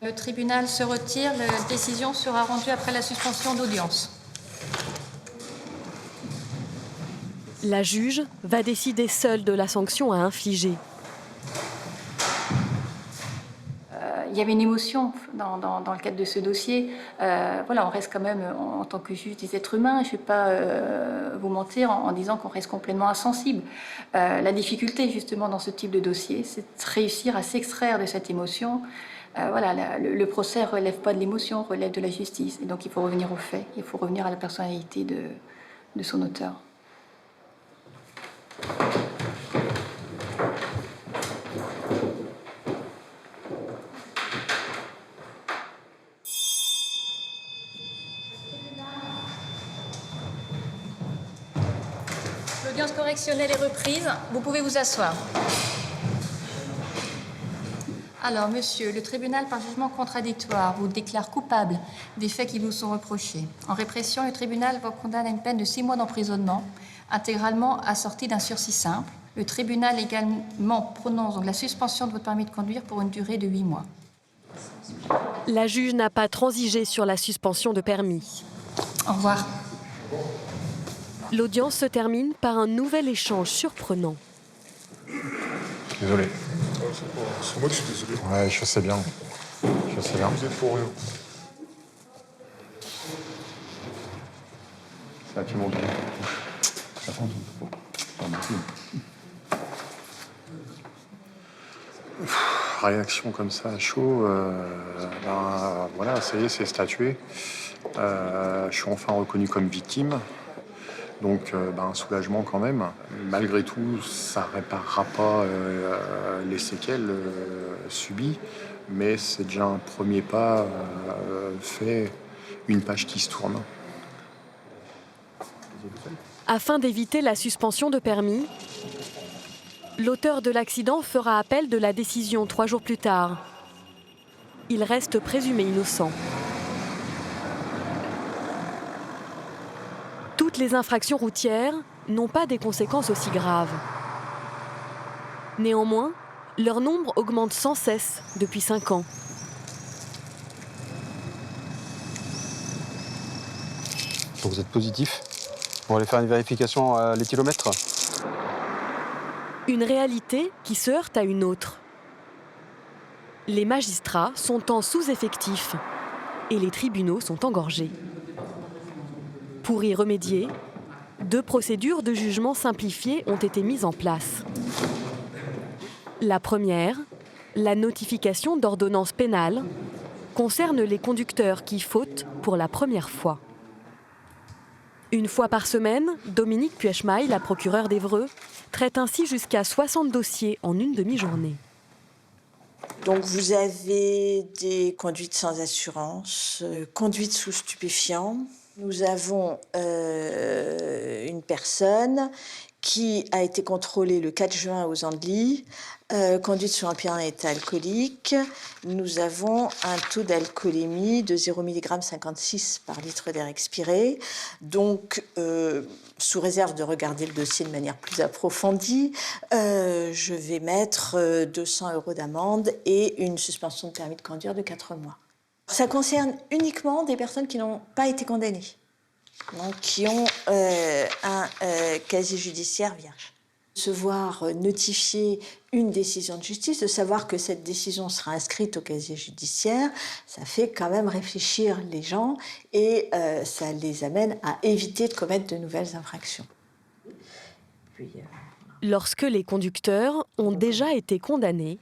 Le tribunal se retire. La décision sera rendue après la suspension d'audience.
La juge va décider seule de la sanction à infliger.
Il y avait une émotion dans le cadre de ce dossier. Voilà, on reste quand même, en tant que juge, des êtres humains. Je ne vais pas vous mentir en disant qu'on reste complètement insensible. La difficulté, justement, dans ce type de dossier, c'est de réussir à s'extraire de cette émotion. Voilà, le procès ne relève pas de l'émotion, relève de la justice. Et donc, il faut revenir aux faits, il faut revenir à la personnalité de son auteur. L'audience correctionnelle est reprise. Vous pouvez vous asseoir. Alors, monsieur, le tribunal, par jugement contradictoire, vous déclare coupable des faits qui vous sont reprochés. En répression, le tribunal vous condamne à une peine de 6 mois d'emprisonnement, intégralement assortie d'un sursis simple. Le tribunal également prononce donc la suspension de votre permis de conduire pour une durée de 8 mois.
La juge n'a pas transigé sur la suspension de permis.
Au revoir.
L'audience se termine par un nouvel échange surprenant.
Désolé.
C'est moi qui suis désolé.
Ouais, je sais bien. Je sais bien.
Vous êtes pour rien.
Ça, tu m'oublies. réaction comme ça à chaud, ben, voilà, ça y est, c'est statué. Je suis enfin reconnu comme victime. Donc, ben, un soulagement quand même. Malgré tout, ça ne réparera pas les séquelles subies, mais c'est déjà un premier pas fait, une page qui se tourne.
Afin d'éviter la suspension de permis, l'auteur de l'accident fera appel de la décision 3 jours plus tard. Il reste présumé innocent. Toutes les infractions routières n'ont pas des conséquences aussi graves. Néanmoins, leur nombre augmente sans cesse depuis 5 ans.
Donc vous êtes positif? On va aller faire une vérification à l'éthylomètre.
Une réalité qui se heurte à une autre. Les magistrats sont en sous-effectif et les tribunaux sont engorgés. Pour y remédier, 2 procédures de jugement simplifiées ont été mises en place. La première, la notification d'ordonnance pénale, concerne les conducteurs qui fautent pour la première fois. Une fois par semaine, Dominique Puechmaille, la procureure d'Évreux, traite ainsi jusqu'à 60 dossiers en une demi-journée.
Donc vous avez des conduites sans assurance, conduite sous stupéfiants. Nous avons une personne qui a été contrôlée le 4 juin aux Andelys, conduite sur un pied état alcoolique. Nous avons un taux d'alcoolémie de 0 mg 56 par litre d'air expiré. Donc, sous réserve de regarder le dossier de manière plus approfondie, je vais mettre 200 € d'amende et une suspension de permis de conduire de 4 mois. Ça concerne uniquement des personnes qui n'ont pas été condamnées, donc qui ont un casier judiciaire vierge. Se voir notifier une décision de justice, de savoir que cette décision sera inscrite au casier judiciaire, ça fait quand même réfléchir les gens et ça les amène à éviter de commettre de nouvelles infractions.
Lorsque les conducteurs ont déjà été condamnés,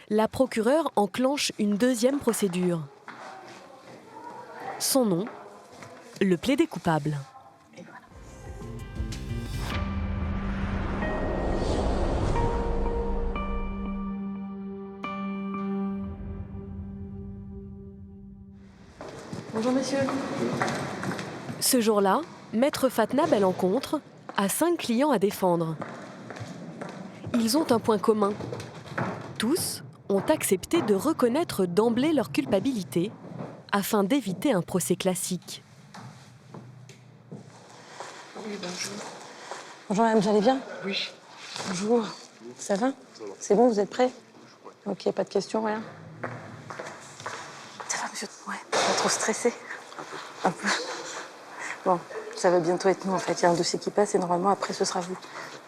la procureure enclenche une deuxième procédure. Son nom, le plaidé coupable.
Bonjour monsieur.
Ce jour-là, Maître Fatna Bellencontre a 5 clients à défendre. Ils ont un point commun. Tous ont accepté de reconnaître d'emblée leur culpabilité afin d'éviter un procès classique.
Oui, bonjour. Bonjour madame, vous allez bien? Oui. Bonjour. Ça va? C'est bon, vous êtes prêts? Ok, pas de questions, rien? Ça va monsieur? Ouais, pas trop stressé? Un peu. Bon, ça va bientôt être nous en fait. Il y a un dossier qui passe et normalement après ce sera vous.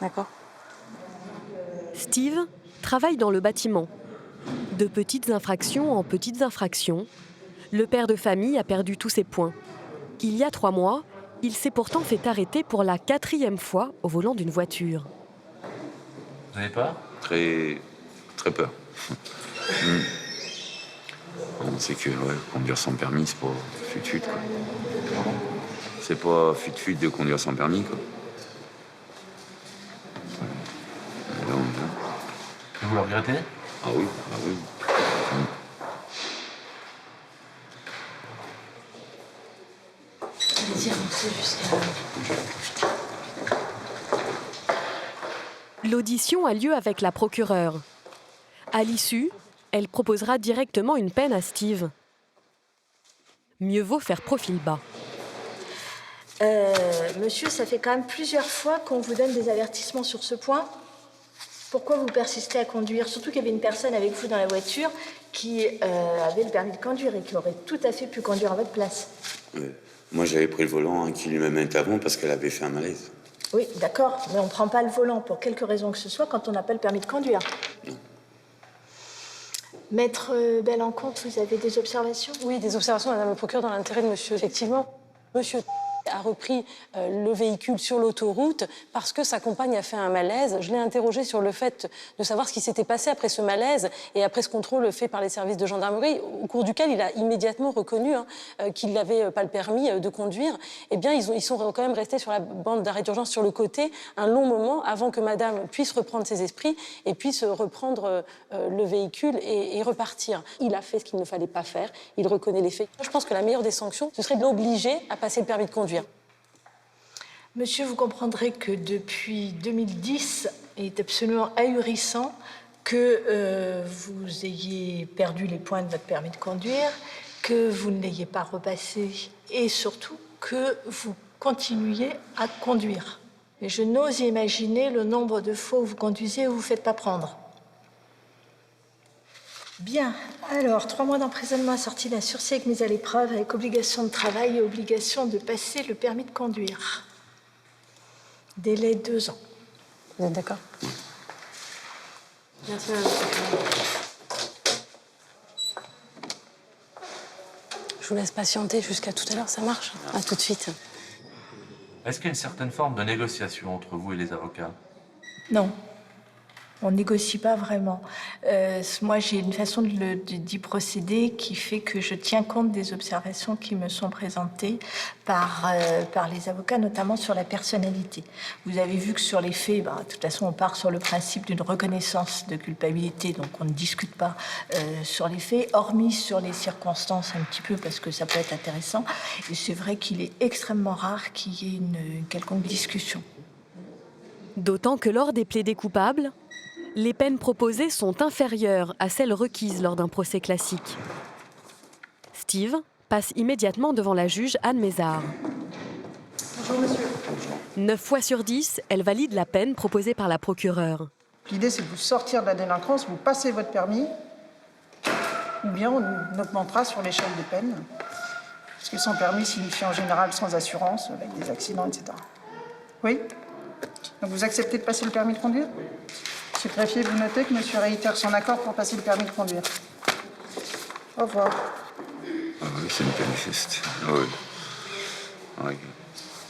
D'accord?
Steve travaille dans le bâtiment. De petites infractions en petites infractions, le père de famille a perdu tous ses points. Il y a 3 mois, il s'est pourtant fait arrêter pour la 4e fois au volant d'une voiture.
Vous avez peur?
Très peur. On sait que conduire sans permis, c'est pas fut-fut, quoi. C'est pas fut-fut de conduire sans permis, quoi. Et là, on vient.
Et vous le regrettez?
Ah oui, ah oui.
Allez-y, avancez jusqu'à...
L'audition a lieu avec la procureure. À l'issue, elle proposera directement une peine à Steve. Mieux vaut faire profil bas.
Monsieur, ça fait quand même plusieurs fois qu'on vous donne des avertissements sur ce point. Pourquoi vous persistez à conduire? Surtout qu'il y avait une personne avec vous dans la voiture qui avait le permis de conduire et qui aurait tout à fait pu conduire à votre place.
Moi, j'avais pris le volant 1 km avant parce qu'elle avait fait un malaise.
Oui, d'accord, mais on ne prend pas le volant pour quelque raison que ce soit quand on n'a pas le permis de conduire.
Non.
Maître Bellencontre, vous avez des observations?
Oui, des observations, madame le procureur, dans l'intérêt de monsieur. Effectivement, monsieur A repris le véhicule sur l'autoroute parce que sa compagne a fait un malaise. Je l'ai interrogé sur le fait de savoir ce qui s'était passé après ce malaise et après ce contrôle fait par les services de gendarmerie, au cours duquel il a immédiatement reconnu qu'il n'avait pas le permis de conduire. Eh bien, ils sont quand même restés sur la bande d'arrêt d'urgence sur le côté un long moment avant que madame puisse reprendre ses esprits et puisse reprendre le véhicule et repartir. Il a fait ce qu'il ne fallait pas faire, il reconnaît les faits. Je pense que la meilleure des sanctions, ce serait de l'obliger à passer le permis de conduire.
Monsieur, vous comprendrez que depuis 2010, il est absolument ahurissant que vous ayez perdu les points de votre permis de conduire, que vous ne l'ayez pas repassé et surtout que vous continuiez à conduire. Et je n'ose imaginer le nombre de fois où vous conduisez et où vous ne vous faites pas prendre. Bien, alors 3 mois d'emprisonnement assorti d'un sursis avec mise à l'épreuve, avec obligation de travail et obligation de passer le permis de conduire. Délai 2 ans.
Vous êtes d'accord?
Merci, madame.
Je vous laisse patienter jusqu'à tout à l'heure, ça marche? À tout de suite.
Est-ce qu'il y a une certaine forme de négociation entre vous et les avocats?
Non. On ne négocie pas vraiment. Moi, j'ai une façon d'y procéder qui fait que je tiens compte des observations qui me sont présentées par les avocats, notamment sur la personnalité. Vous avez vu que sur les faits, de toute façon, on part sur le principe d'une reconnaissance de culpabilité, donc on ne discute pas sur les faits, hormis sur les circonstances un petit peu, parce que ça peut être intéressant. Et c'est vrai qu'il est extrêmement rare qu'il y ait une quelconque discussion.
D'autant que lors des plaidés coupables, les peines proposées sont inférieures à celles requises lors d'un procès classique. Steve passe immédiatement devant la juge Anne Mézard.
Bonjour, monsieur.
9 fois sur 10, elle valide la peine proposée par la procureure.
L'idée, c'est de vous sortir de la délinquance, vous passez votre permis, ou bien on augmentera sur l'échelle des peines, parce que sans permis signifie en général sans assurance, avec des accidents, etc. Oui? Donc vous acceptez de passer le permis de conduire? Monsieur le greffier, vous notez que monsieur réitère son accord pour passer le permis de conduire. Au revoir.
Ah oui, c'est une manifeste. Ah oui. Ouais.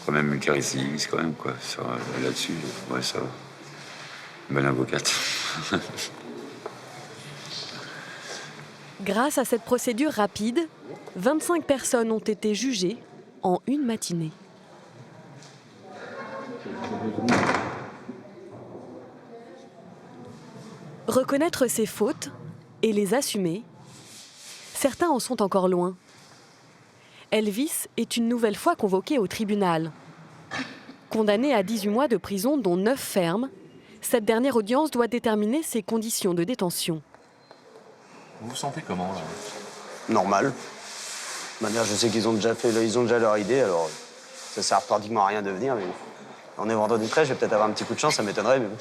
Quand même multirécidiviste, quand même, quoi. Là-dessus, ouais, ça va. Bonne avocate.
Grâce à cette procédure rapide, 25 personnes ont été jugées en une matinée. Reconnaître ses fautes et les assumer, certains en sont encore loin. Elvis est une nouvelle fois convoqué au tribunal. Condamné à 18 mois de prison, dont 9 fermes, cette dernière audience doit déterminer ses conditions de détention.
Vous vous sentez comment, là?
Normal. De manière, je sais qu'ils ont déjà leur idée, alors ça sert pratiquement à rien de venir. Mais on est vendredi 13, je vais peut-être avoir un petit coup de chance, ça m'étonnerait, mais bon.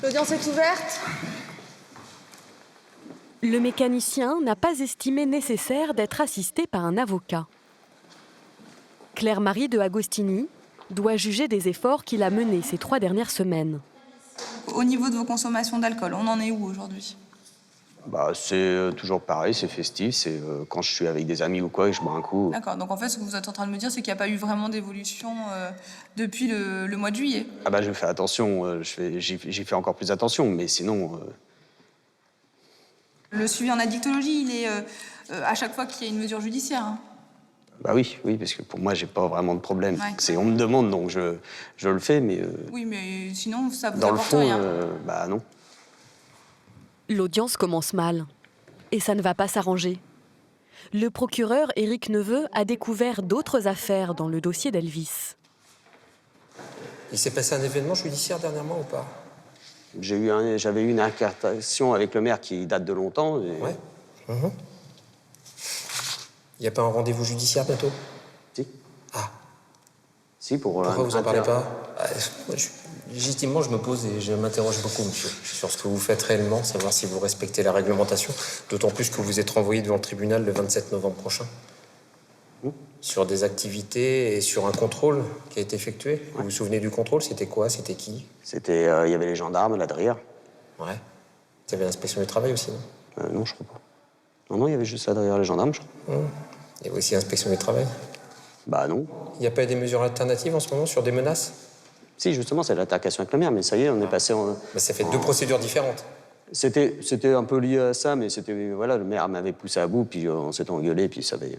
L'audience est ouverte.
Le mécanicien n'a pas estimé nécessaire d'être assisté par un avocat. Claire-Marie de Agostini doit juger des efforts qu'il a menés ces 3 dernières semaines.
Au niveau de vos consommations d'alcool, on en est où aujourd'hui?
C'est toujours pareil, c'est festif, c'est quand je suis avec des amis ou quoi et que je bois un coup.
D'accord, donc en fait, ce que vous êtes en train de me dire, c'est qu'il n'y a pas eu vraiment d'évolution depuis le mois de juillet.
Je fais attention, j'y fais encore plus attention, mais sinon...
Le suivi en addictologie, il est à chaque fois qu'il y a une mesure judiciaire. Hein.
Oui, parce que pour moi, j'ai pas vraiment de problème.
Ouais.
On me demande, donc je le fais, mais...
Oui, mais sinon, ça vous
dans le
apporte
fond,
rien.
Non.
L'audience commence mal. Et ça ne va pas s'arranger. Le procureur Éric Neveu a découvert d'autres affaires dans le dossier d'Elvis.
Il s'est passé un événement judiciaire dernièrement ou pas?
J'avais eu une incartation avec le maire qui date de longtemps. Et...
Ouais. Il n'y a pas un rendez-vous judiciaire bientôt?
Si.
Ah.
Si, pour...
Pourquoi vous en parlez pas? Légitimement, je me pose et je m'interroge beaucoup, monsieur, sur ce que vous faites réellement, savoir si vous respectez la réglementation, d'autant plus que vous êtes renvoyé devant le tribunal le 27 novembre prochain. Sur des activités et sur un contrôle qui a été effectué. Ouais. Vous vous souvenez du contrôle? C'était quoi? C'était qui?
C'était... Il y avait les gendarmes, la DRIR.
Ouais. Il y avait l'inspection du travail aussi, non?
Non, je crois pas. Non, il y avait juste là derrière les gendarmes, je crois.
Il y avait aussi l'inspection du travail.
Bah non.
Il n'y a pas des mesures alternatives en ce moment sur des menaces?
Si, justement, c'est l'altercation avec le maire, mais ça y est, on est passé en...
Ça fait 2 procédures différentes.
C'était un peu lié à ça, mais c'était... Voilà, le maire m'avait poussé à bout, puis on s'était engueulé, puis ça avait...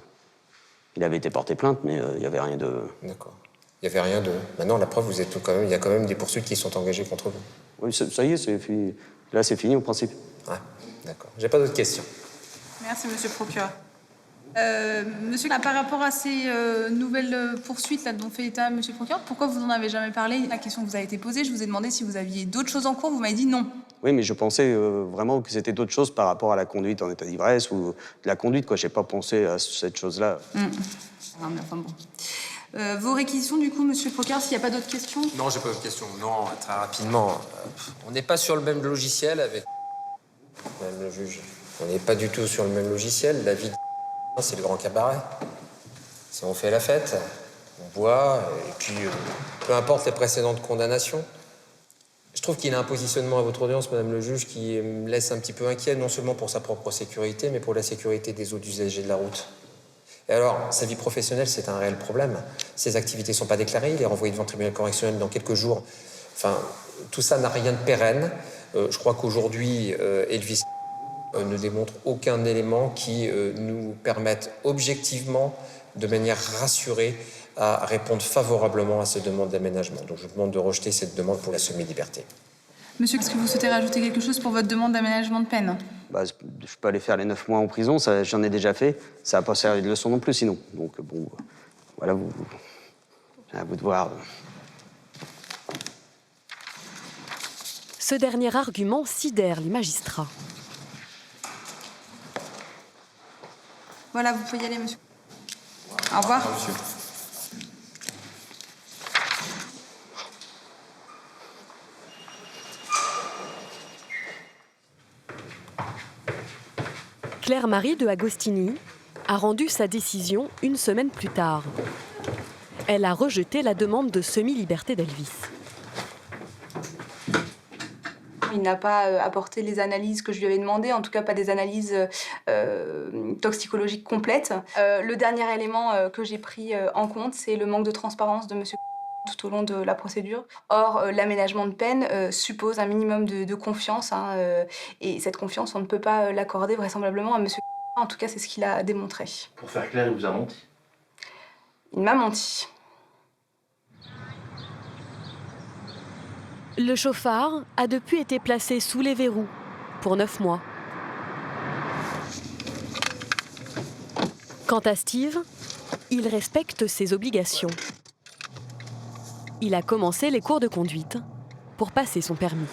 Il avait été porté plainte, mais il n'y avait rien de...
D'accord. Il n'y avait rien de... Maintenant, la preuve, vous êtes quand même... Il y a quand même des poursuites qui sont engagées contre vous.
Oui, ça y est, c'est fini. Là, c'est fini, au principe.
Ouais, d'accord. J'ai pas d'autres questions.
Merci, monsieur le procureur. Monsieur, par rapport à ces nouvelles poursuites là, dont fait état monsieur le procureur, pourquoi vous n'en avez jamais parlé? La question vous a été posée, je vous ai demandé si vous aviez d'autres choses en cours, vous m'avez dit non.
Oui, mais je pensais vraiment que c'était d'autres choses par rapport à la conduite en état d'ivresse ou de la conduite, quoi. J'ai pas pensé à cette chose-là.
Ah, mais enfin bon. Vos réquisitions, du coup, monsieur le procureur, s'il n'y a pas d'autres questions?
Non, j'ai pas d'autres questions. Non, très rapidement. On n'est pas sur le même logiciel avec... Madame le juge. On n'est pas du tout sur le même logiciel. La vie de... c'est le grand cabaret. Si on fait la fête, on boit, et puis peu importe les précédentes condamnations. Je trouve qu'il a un positionnement à votre audience, madame le juge, qui me laisse un petit peu inquiet, non seulement pour sa propre sécurité, mais pour la sécurité des autres usagers de la route. Et alors, sa vie professionnelle, c'est un réel problème. Ses activités ne sont pas déclarées, il est renvoyé devant le tribunal correctionnel dans quelques jours. Enfin, tout ça n'a rien de pérenne. Je crois qu'aujourd'hui, Elvis ne démontre aucun élément qui nous permette objectivement, de manière rassurée, à répondre favorablement à cette demande d'aménagement. Donc je vous demande de rejeter cette demande pour la semi-liberté.
Monsieur, est-ce que vous souhaitez rajouter quelque chose pour votre demande d'aménagement de peine?
Bah, je peux aller faire les 9 mois en prison, j'en ai déjà fait. Ça n'a pas servi de leçon non plus, sinon. Donc bon, voilà, à vous de voir.
Ce dernier argument sidère les magistrats.
Voilà, vous pouvez y aller, monsieur. Au revoir.
Monsieur.
Claire-Marie de Agostini a rendu sa décision une semaine plus tard. Elle a rejeté la demande de semi-liberté d'Elvis.
Il n'a pas apporté les analyses que je lui avais demandées, en tout cas pas des analyses toxicologiques complètes. Le dernier élément que j'ai pris en compte, c'est le manque de transparence de monsieur tout au long de la procédure. Or, l'aménagement de peine suppose un minimum de confiance, et cette confiance, on ne peut pas l'accorder vraisemblablement à monsieur. En tout cas, c'est ce qu'il a démontré.
Pour faire clair, il vous a menti?
Il m'a menti.
Le chauffard a depuis été placé sous les verrous pour 9 mois. Quant à Steve, il respecte ses obligations. Il a commencé les cours de conduite pour passer son permis.